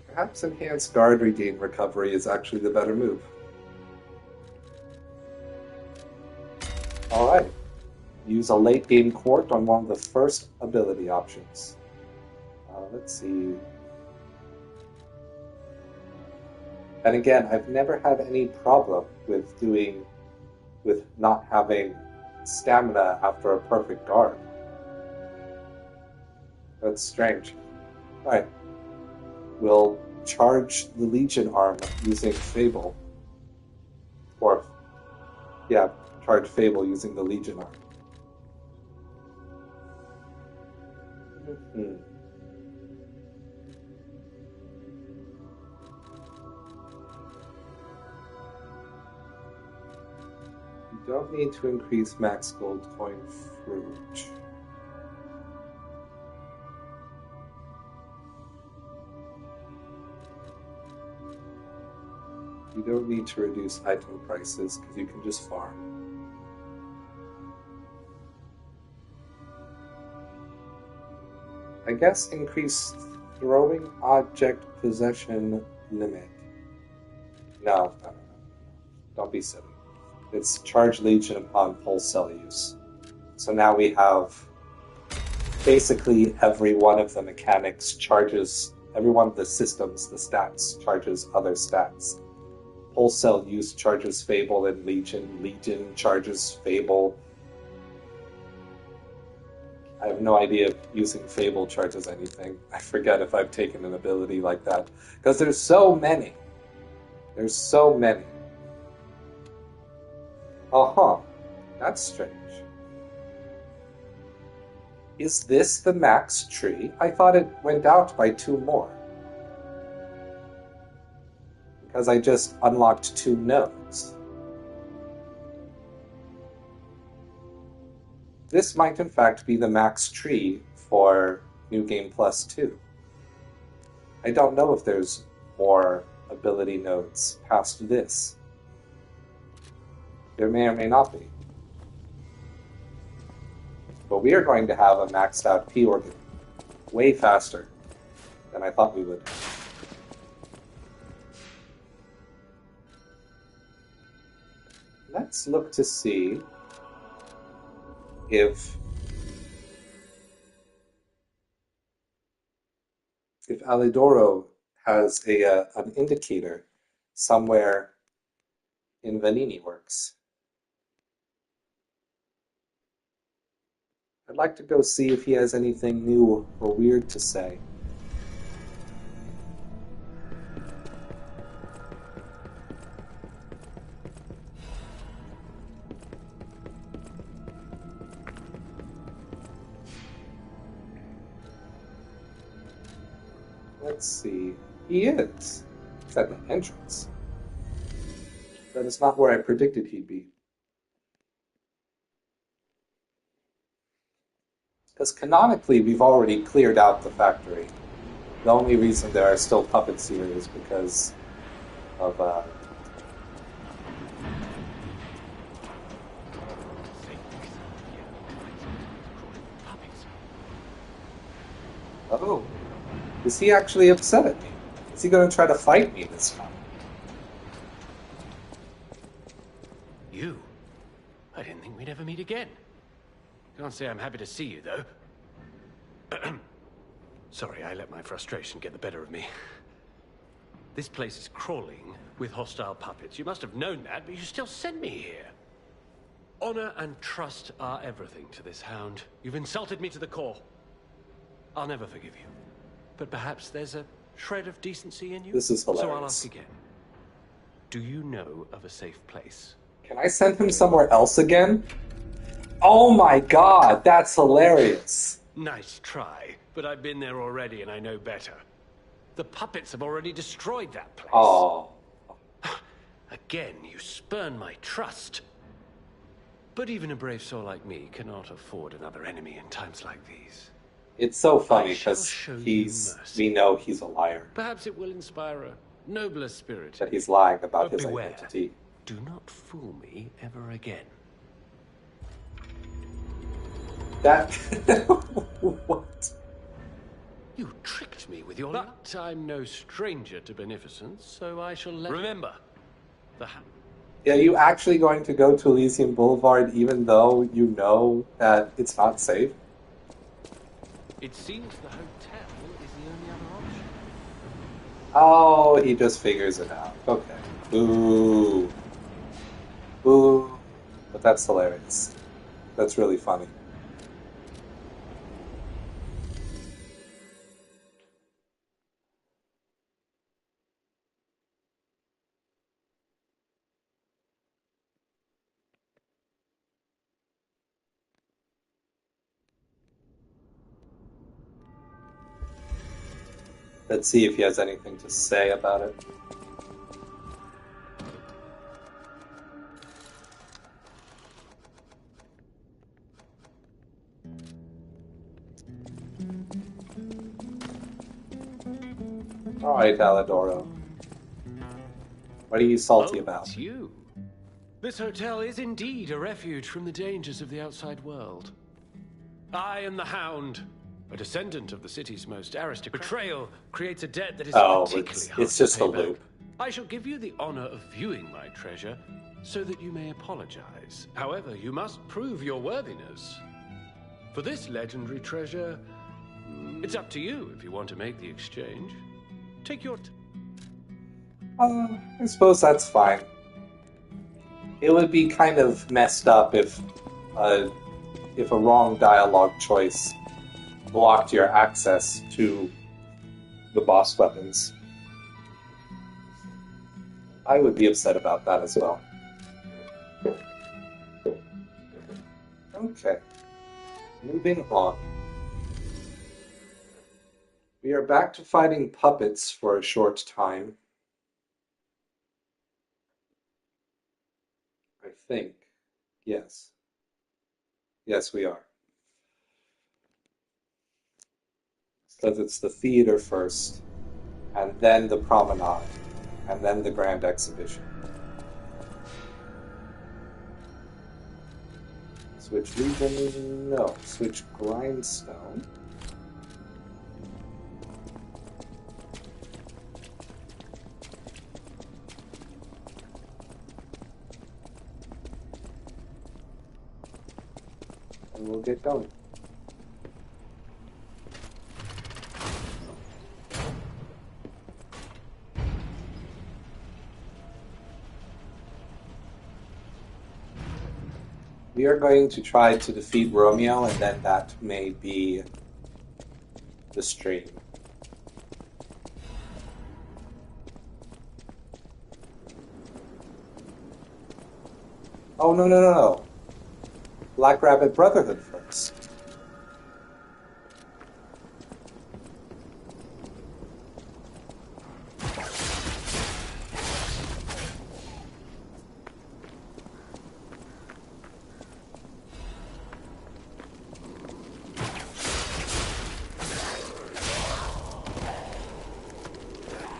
Perhaps enhanced guard regain recovery is actually the better move. Alright. Use a late game court on one of the first ability options. Let's see. And again, I've never had any problem with not having stamina after a perfect guard. That's strange. Alright. We'll charge the Legion arm using Fable. Or, yeah, charge Fable using the Legion arm. You don't need to increase max gold coin fruit. You don't need to reduce item prices because you can just farm. I guess increase throwing object possession limit. No. Don't be silly. It's charge Legion upon pulse cell use. So now we have basically every one of the mechanics charges, every one of the systems, the stats, charges other stats. Pulse cell use charges Fable and Legion. Legion charges Fable. I have no idea if using Fable charges anything. I forget if I've taken an ability like that. Because there's so many. There's so many. That's strange. Is this the max tree? I thought it went out by 2 more. Because I just unlocked 2 nodes. This might in fact be the max tree for New Game Plus 2. I don't know if there's more ability nodes past this. There may or may not be. But we are going to have a maxed out P organ way faster than I thought we would. Let's look to see if Alidoro has an indicator somewhere in Vanini Works. I'd like to go see if he has anything new or weird to say. Let's see. He is. He's at the entrance. That is not where I predicted he'd be. Because canonically, we've already cleared out the factory. The only reason there are still puppets here is because of, Oh. Is he actually upset at me? Is he going to try to fight me this time? You? I didn't think we'd ever meet again. Can't say I'm happy to see you, though. Sorry, I let my frustration get the better of me. This place is crawling with hostile puppets. You must have known that, but you still sent me here. Honor and trust are everything to this hound. You've insulted me to the core. I'll never forgive you. But perhaps there's a shred of decency in you? This is hilarious. So I'll ask again. Do you know of a safe place? Can I send him somewhere else again? Oh my god, that's hilarious. Nice try, but I've been there already and I know better. The puppets have already destroyed that place. Oh. Again, you spurn my trust. But even a brave soul like me cannot afford another enemy in times like these. It's so funny I shall because show you mercy. we know he's a liar. Perhaps it will inspire a nobler spirit. That he's lying about But his beware. identity. Do not fool me ever again. That... What? You tricked me with your... But I'm no stranger to beneficence, so I shall let... Remember, the... Yeah, you actually going to go to Elysium Boulevard even though you know that it's not safe? It seems the hotel is the only other option. Oh, he just figures it out. Okay. Boo. Boo. But that's hilarious. That's really funny. Let's see if he has anything to say about it. Alright, Alidoro. What are you salty about? It's you. This hotel is indeed a refuge from the dangers of the outside world. I am the Hound, a descendant of the city's most aristocratic. Betrayal creates a debt that is particularly hard it's just to a pay back. loop. I shall give you the honor of viewing my treasure, so that you may apologize. However, you must prove your worthiness. For this legendary treasure, it's up to you if you want to make the exchange. Take your I suppose that's fine. It would be kind of messed up if a wrong dialogue choice blocked your access to the boss weapons. I would be upset about that as well. Okay. Moving on. We are back to fighting puppets for a short time. I think. Yes. Yes, we are. Because it's the theater first, and then the promenade, and then the grand exhibition. Switch region? No. Switch grindstone. And we'll get going. We are going to try to defeat Romeo, and then that may be the stream. Oh, no. Black Rabbit Brotherhood first.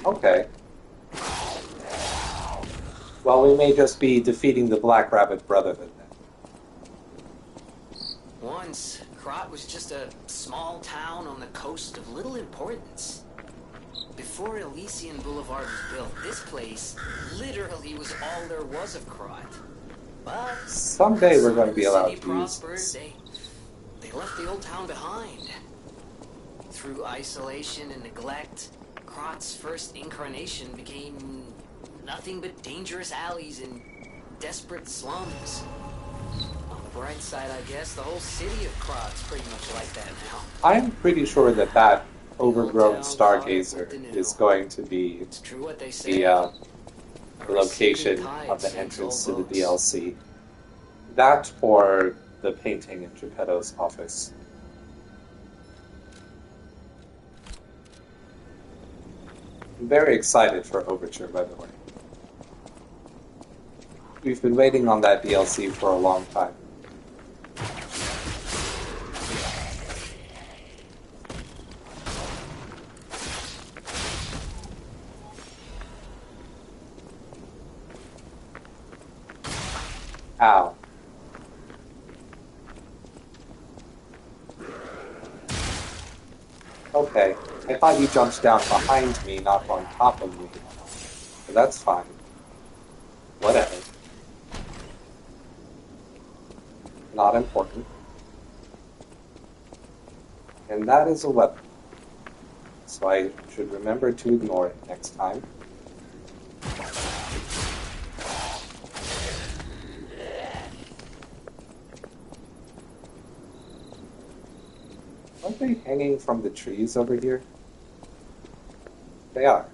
Okay. Well, we may just be defeating the Black Rabbit Brotherhood then. Once, Krat was just a small town on the coast of little importance. Before Elysian Boulevard was built, this place literally was all there was of Krat. But someday we're going to be allowed to use prospered, this. They left the old town behind. Through isolation and neglect, Krat's first incarnation became nothing but dangerous alleys and desperate slums. On the bright side, I guess, the whole city of Krat's pretty much like that now. I'm pretty sure that that overgrown stargazer is going to be It's true what they say. the location of the entrance to the DLC. That or the painting in Geppetto's office. I'm very excited for Overture, by the way. We've been waiting on that DLC for a long time. Ow. Okay, I thought you jumped down behind me, not on top of me. But that's fine. Whatever. Not important. And that is a weapon. So I should remember to ignore it next time. Aren't they hanging from the trees over here? They are.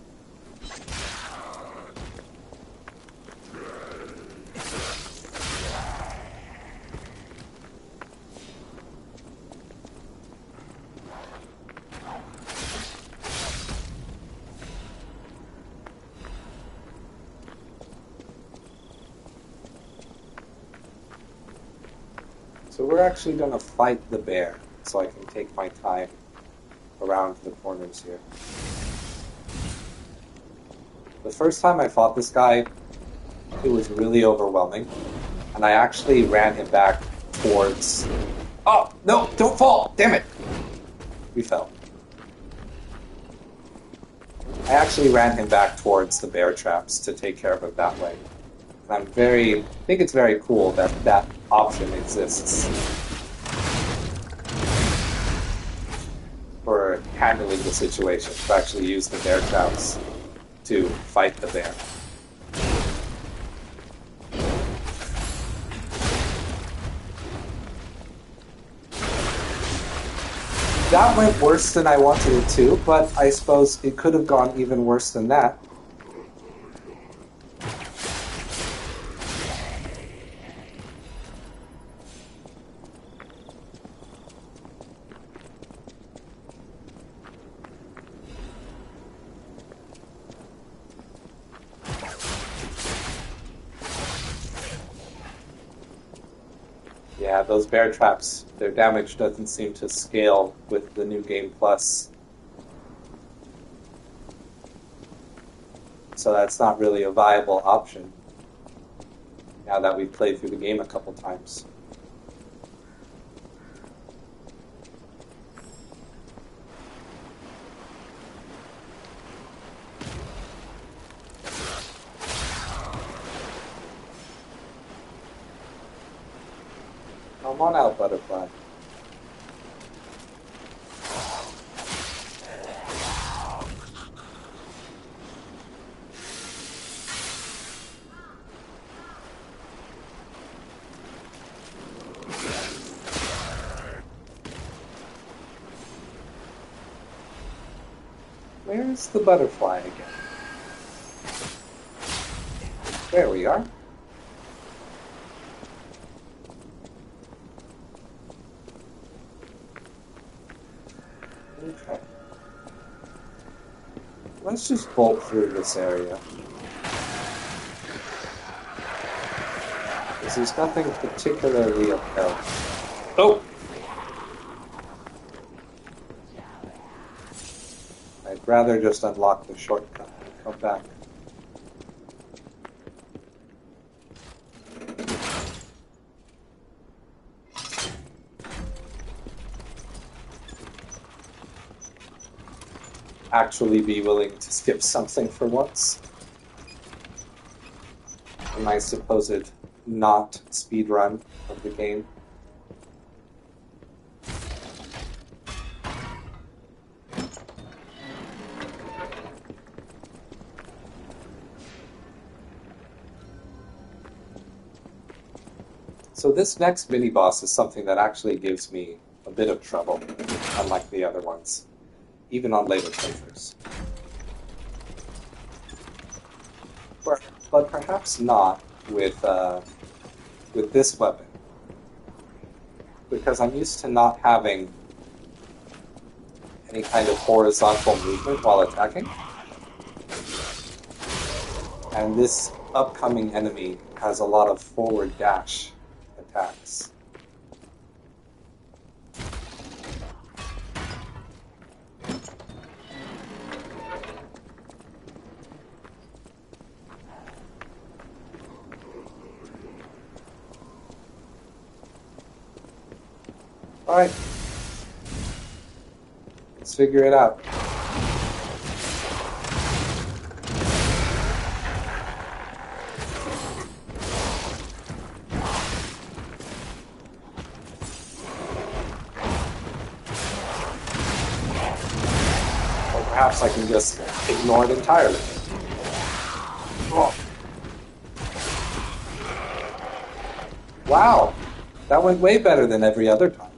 So we're actually going to fight the bear, so I can take my time around the corners here. The first time I fought this guy, it was really overwhelming, and I actually ran him back towards... Oh, no, don't fall! Damn it! We fell. I actually ran him back towards the bear traps to take care of it that way. And I think it's very cool that that option exists for handling the situation, to actually use the bear traps to fight the bear. That went worse than I wanted it to, but I suppose it could have gone even worse than that. Yeah, those bear traps, their damage doesn't seem to scale with the new Game Plus. So that's not really a viable option, now that we've played through the game a couple times. Come on out, butterfly. Where's the butterfly again? There we are. Okay. Let's just bolt through this area. Because there's nothing particularly upheld. Oh! I'd rather just unlock the shortcut and come back. actually be willing to skip something for once. In my supposed not speedrun of the game. So this next mini-boss is something that actually gives me a bit of trouble, unlike the other ones, even on later playthroughs. But perhaps not with this weapon, because I'm used to not having any kind of horizontal movement while attacking, and this upcoming enemy has a lot of forward dash attacks. Alright. Let's figure it out. Or perhaps I can just ignore it entirely. Oh. Wow! That went way better than every other time.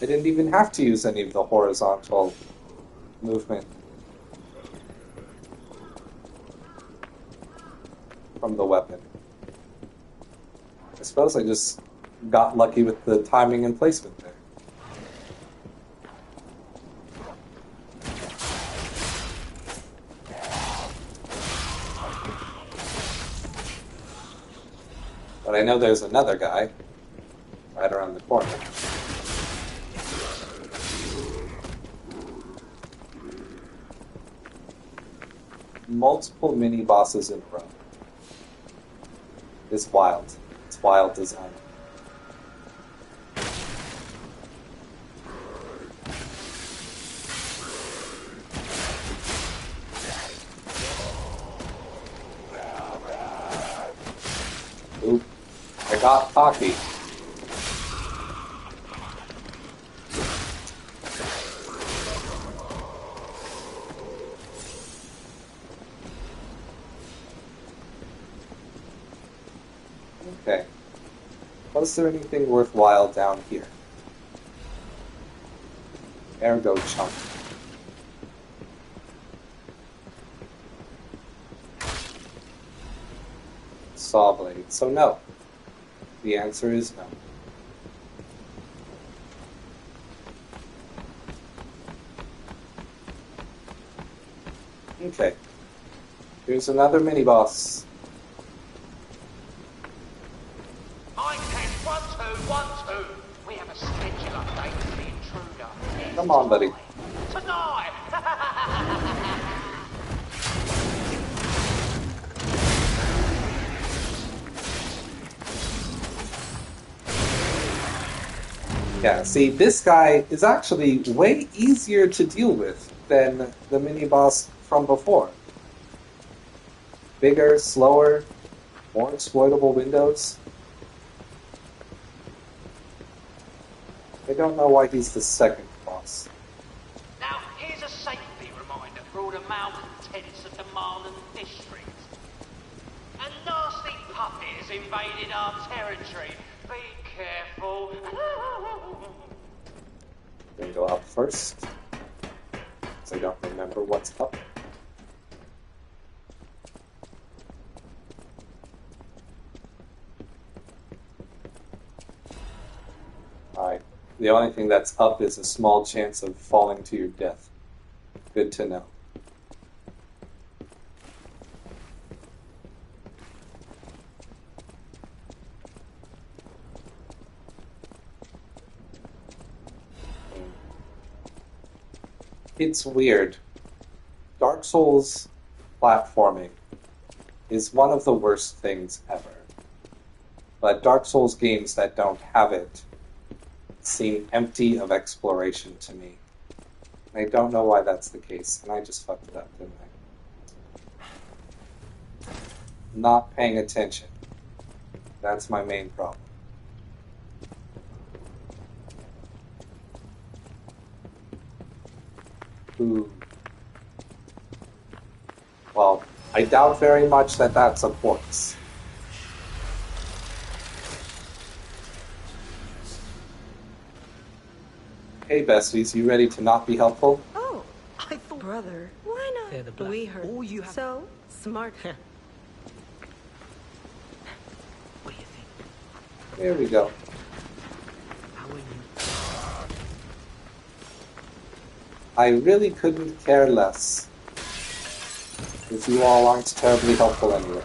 I didn't even have to use any of the horizontal movement from the weapon. I suppose I just got lucky with the timing and placement there. But I know there's another guy right around the corner. Multiple mini-bosses in a row. It's wild. It's wild design. Oop. I got cocky. Okay. Was there anything worthwhile down here? Ergo chunk. Saw blade. So no. The answer is no. Okay. Here's another mini-boss. We have a schedule update for the intruder. Come on, buddy. Tonight! Yeah, see, this guy is actually way easier to deal with than the mini-boss from before. Bigger, slower, more exploitable windows. I don't know why he's the second boss. Now, here's a safety reminder for all the malcontents of the Marlon district. A nasty puppet has invaded our territory. Be careful. I'm gonna go up first, because I don't remember what's up. Alright. The only thing that's up is a small chance of falling to your death. Good to know. It's weird. Dark Souls platforming is one of the worst things ever. But Dark Souls games that don't have it seem empty of exploration to me. I don't know why that's the case, and I just fucked it up, didn't I? Not paying attention. That's my main problem. Ooh. Well, I doubt very much that that supports. Hey, besties, you ready to not be helpful? Oh, I thought, brother, why not? They're the black. We heard. All you have. So smart. What do you think? There we go. How are you? I really couldn't care less. If you all aren't terribly helpful anyway.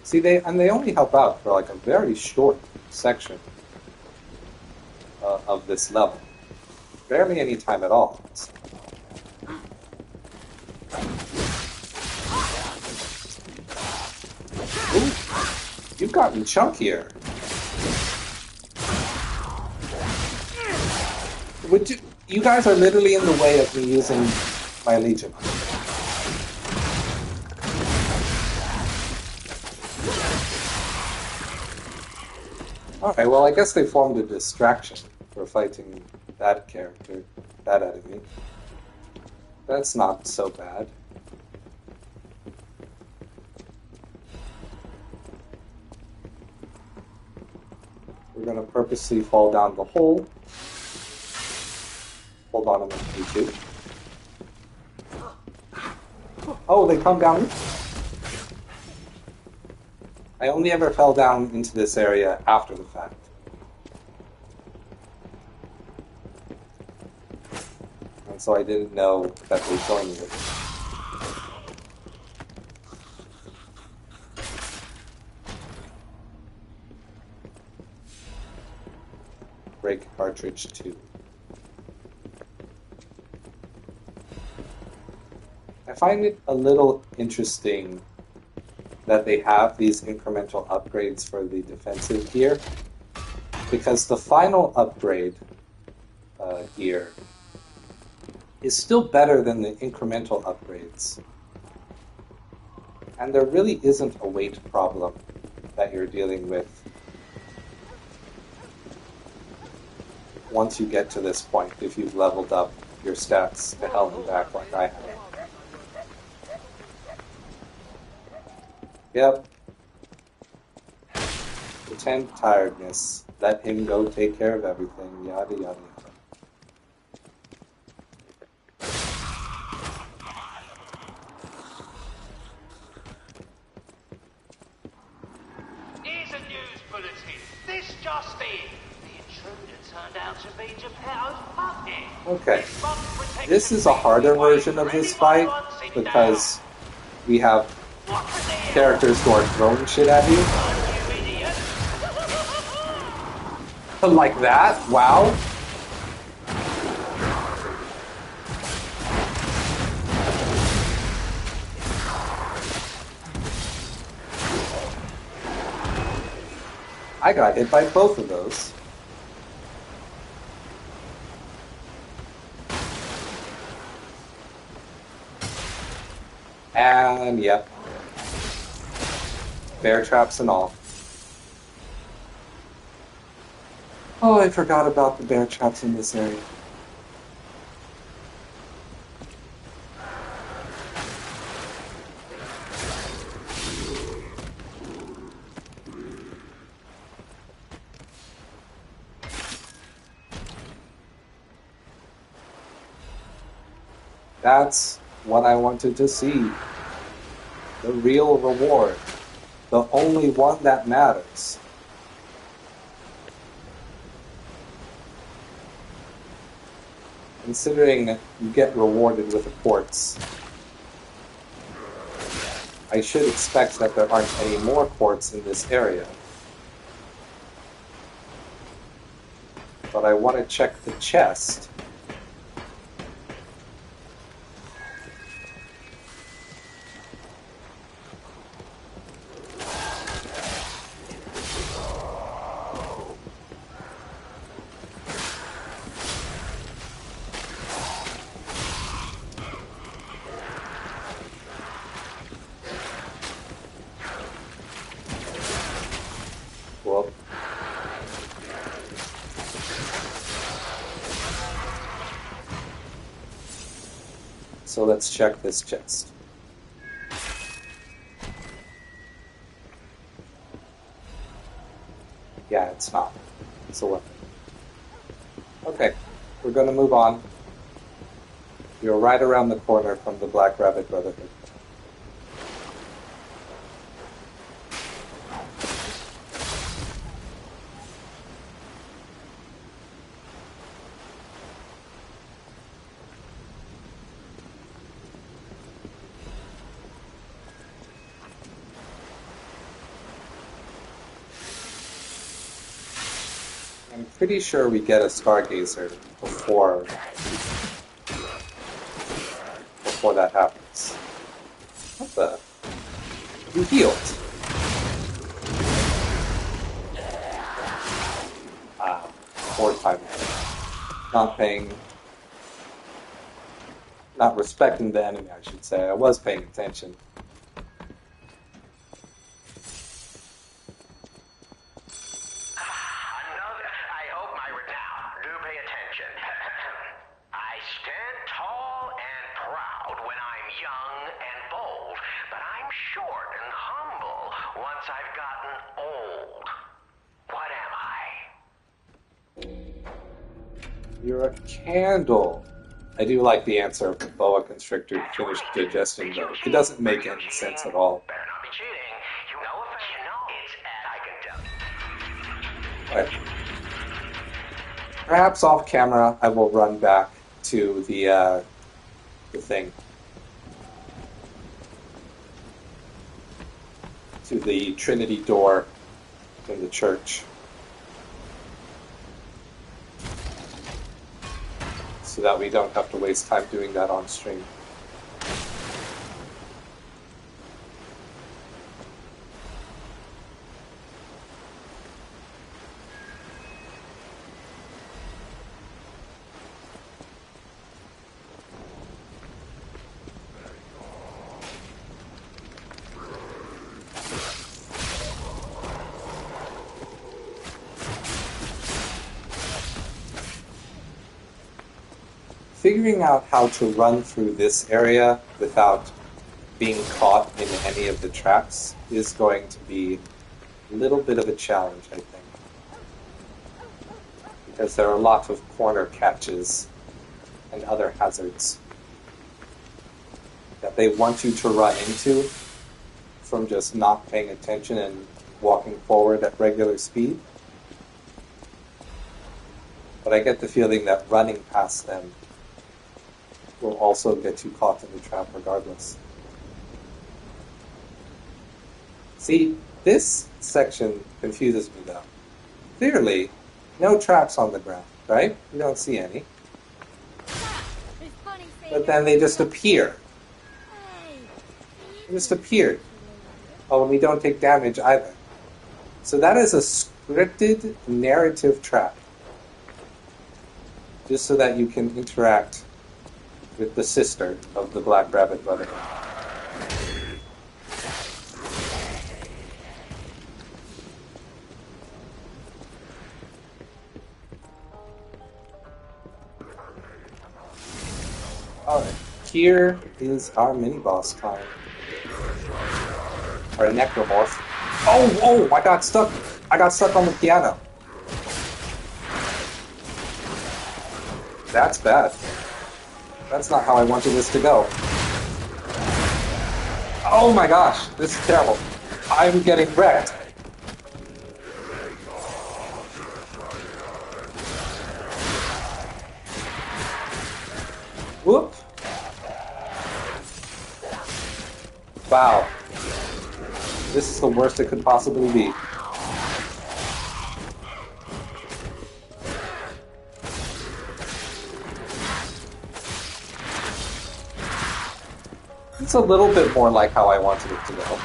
See, they only help out for like a very short section of this level. Barely any time at all. Ooh, you've gotten chunkier. You guys are literally in the way of me using my Legion. Alright, well I guess they formed a distraction for fighting that character, that enemy. That's not so bad. We're gonna purposely fall down the hole. Hold on a minute, you two. Oh, they come down. I only ever fell down into this area after the fact. And so I didn't know that they joined me. Break cartridge 2. I find it a little interesting that they have these incremental upgrades for the defensive gear, because the final upgrade gear is still better than the incremental upgrades. And there really isn't a weight problem that you're dealing with once you get to this point, if you've leveled up your stats to hell and back like I have. Yep. Pretend tiredness. Let him go take care of everything. Yada yada yada. Here's a news bulletin. This just in. The intruder turned out to be Geppetto's puppet. Okay. This is a harder version of this fight because we have characters who are throwing shit at you. Like that? Wow. I got hit by both of those. And yep. Bear traps and all. Oh, I forgot about the bear traps in this area. That's what I wanted to see. The real reward. The only one that matters. Considering you get rewarded with a quartz, I should expect that there aren't any more quartz in this area. but I want to check the chest. Well, so let's check this chest. Yeah, it's not. It's a weapon. Okay, we're going to move on. You're right around the corner from the Black Rabbit Brotherhood. I'm pretty sure we get a Stargazer before that happens. What the? You healed. Poor timing. Not respecting the enemy, I should say. I was paying attention. You're a candle. I do like the answer of the boa constrictor finished digesting, though. It doesn't make any sense at all. Right. Perhaps off camera, I will run back to the thing. To the Trinity door in the church. So that we don't have to waste time doing that on stream. Figuring out how to run through this area without being caught in any of the traps is going to be a little bit of a challenge, I think. Because there are lots of corner catches and other hazards that they want you to run into from just not paying attention and walking forward at regular speed. But I get the feeling that running past them will also get you caught in the trap regardless. See, this section confuses me though. Clearly, no traps on the ground, right? We don't see any. But then they just appear. They just appeared. Oh, and we don't take damage either. So that is a scripted narrative trap. Just so that you can interact with the sister of the Black Rabbit Brotherhood. Alright, here is our mini-boss time. Or a necromorph. Oh, I got stuck! I got stuck on the piano. That's bad. That's not how I wanted this to go. Oh my gosh, this is terrible. I'm getting wrecked. Whoop. Wow. This is the worst it could possibly be. It's a little bit more like how I wanted it to go.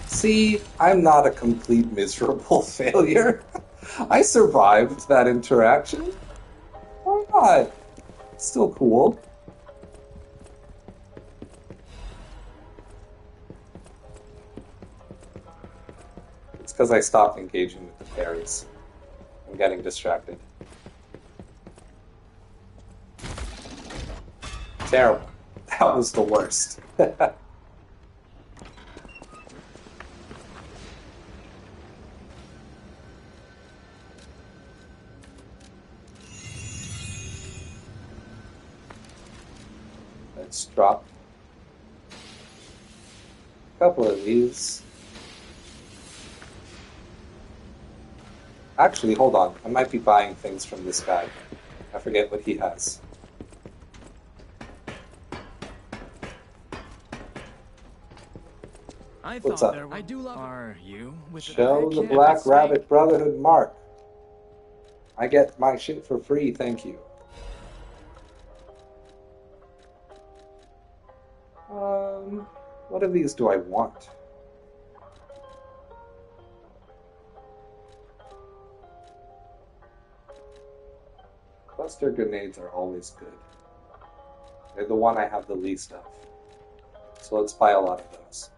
See, I'm not a complete miserable failure. I survived that interaction. Why not? It's still cool. It's because I stopped engaging with the fairies. I'm getting distracted. Terrible. That was the worst. Let's drop a couple of these. Actually, hold on. I might be buying things from this guy. I forget what he has. What's up? I do love. Are you with Show the Black Rabbit Brotherhood mark. I get my shit for free, thank you. What of these do I want? Cluster grenades are always good. They're the one I have the least of. So let's buy a lot of those.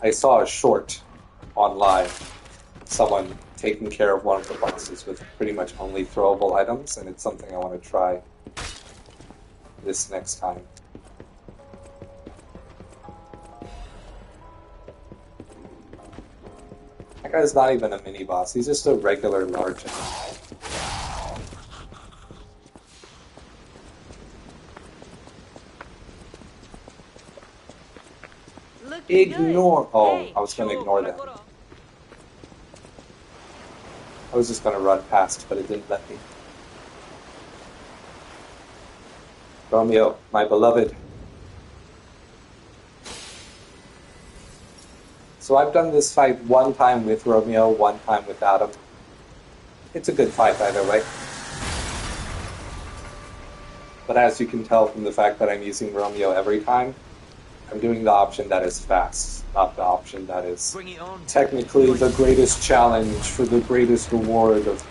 I saw a short online, someone taking care of one of the bosses with pretty much only throwable items, and it's something I want to try this next time. That guy's not even a mini boss, he's just a regular large enemy. Ignore. Oh, I was going to ignore that. I was just going to run past, but it didn't let me. Romeo, my beloved. So I've done this fight one time with Romeo, one time with Adam. It's a good fight either way. But as you can tell from the fact that I'm using Romeo every time, I'm doing the option that is fast, not the option that is technically the greatest challenge for the greatest reward of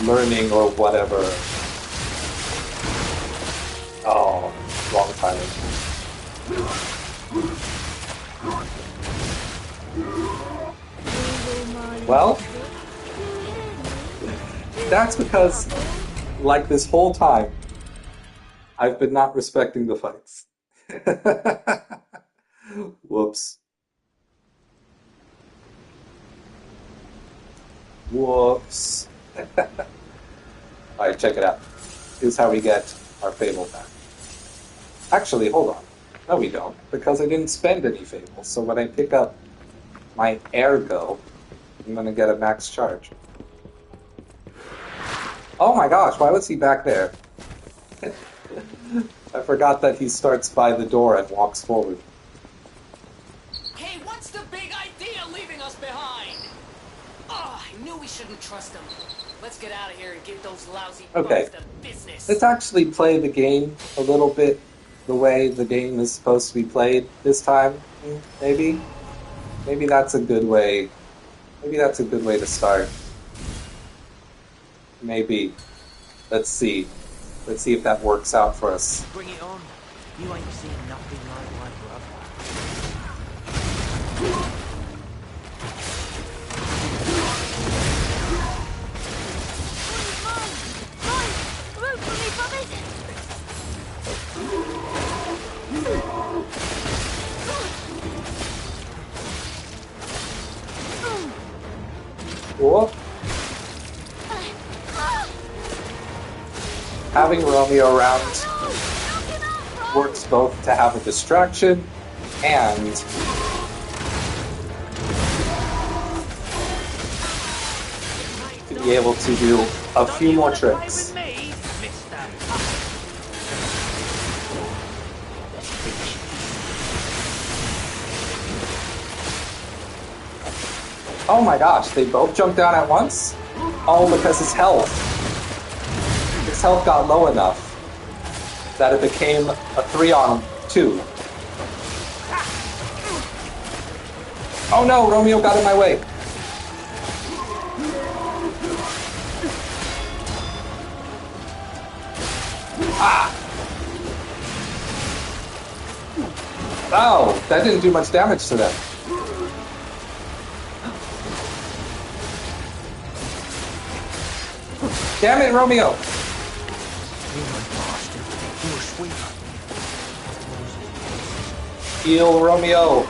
learning or whatever. Oh, wrong timing. Well, that's because, like this whole time, I've been not respecting the fights. Whoops. Whoops. Alright, check it out. Here's how we get our Fable back. Actually, hold on. No, we don't, because I didn't spend any Fables. So when I pick up my Ergo, I'm going to get a max charge. Oh my gosh, why was he back there? I forgot that he starts by the door and walks forward. Hey, what's the big idea leaving us behind? Oh, I knew we shouldn't trust him. Let's get out of here and give those lousy bugs to business. Let's actually play the game a little bit the way the game is supposed to be played this time. Maybe? Maybe that's a good way. Maybe that's a good way to start. Maybe. Let's see. Let's see if that works out for us. Bring it on. You ain't seen nothing like my brother. Root for me, Bobby! Cool. Having Romeo around works both to have a distraction and to be able to do a few more tricks. Oh my gosh, they both jumped down at once? Oh, because his health. His health got low enough that it became a 3-on-2. Oh no, Romeo got in my way. Ah! Oh, that didn't do much damage to them. Damn it, Romeo! Heal, Romeo!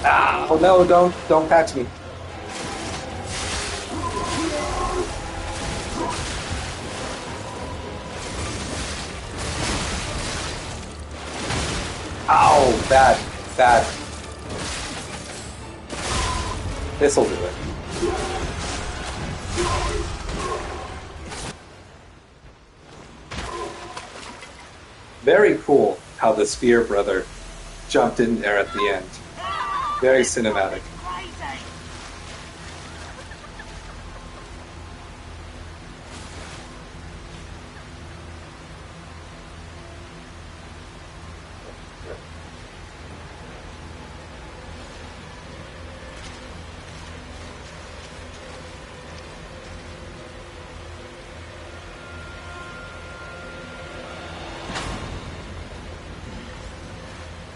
Ah, oh no, don't catch me. Ow, bad, bad. This'll do it. Very cool how the Spear Brother jumped in there at the end. Very cinematic.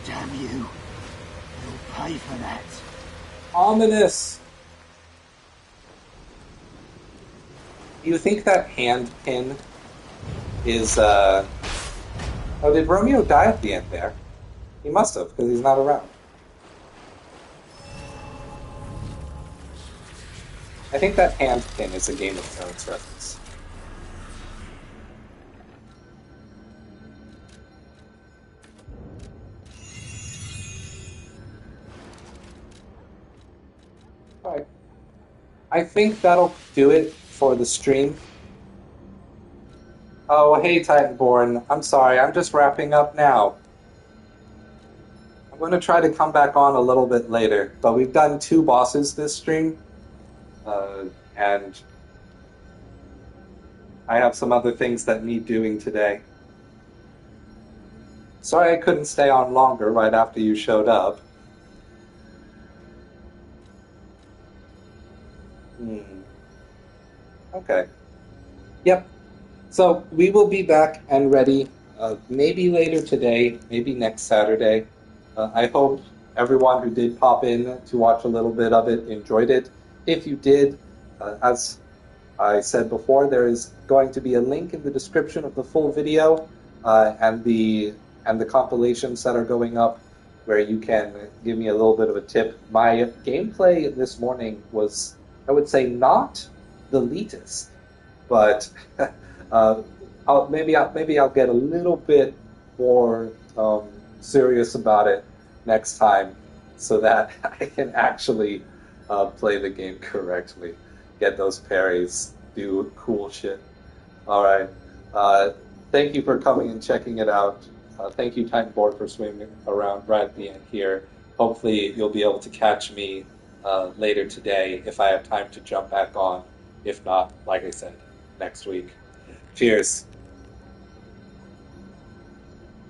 Damn you. You'll pay for that. Ominous. You think that hand pin is, Oh, did Romeo die at the end there? He must have, because he's not around. I think that hand pin is a Game of Thrones reference. Alright. I think that'll do it for the stream. Oh, hey Titanborn. I'm sorry, I'm just wrapping up now. I'm going to try to come back on a little bit later, but we've done 2 bosses this stream. And I have some other things that need doing today. Sorry I couldn't stay on longer right after you showed up. Okay. Yep. So we will be back and ready maybe later today, maybe next Saturday. I hope everyone who did pop in to watch a little bit of it enjoyed it. If you did, as I said before, there is going to be a link in the description of the full video and the compilations that are going up where you can give me a little bit of a tip. My gameplay this morning was, I would say, not the elitist, but maybe I'll get a little bit more serious about it next time so that I can actually play the game correctly, get those parries, do cool shit. Alright, thank you for coming and checking it out. Thank you, Titanborn, for swimming around right at the end here. Hopefully you'll be able to catch me later today if I have time to jump back on. If not, like I said, next week. Cheers.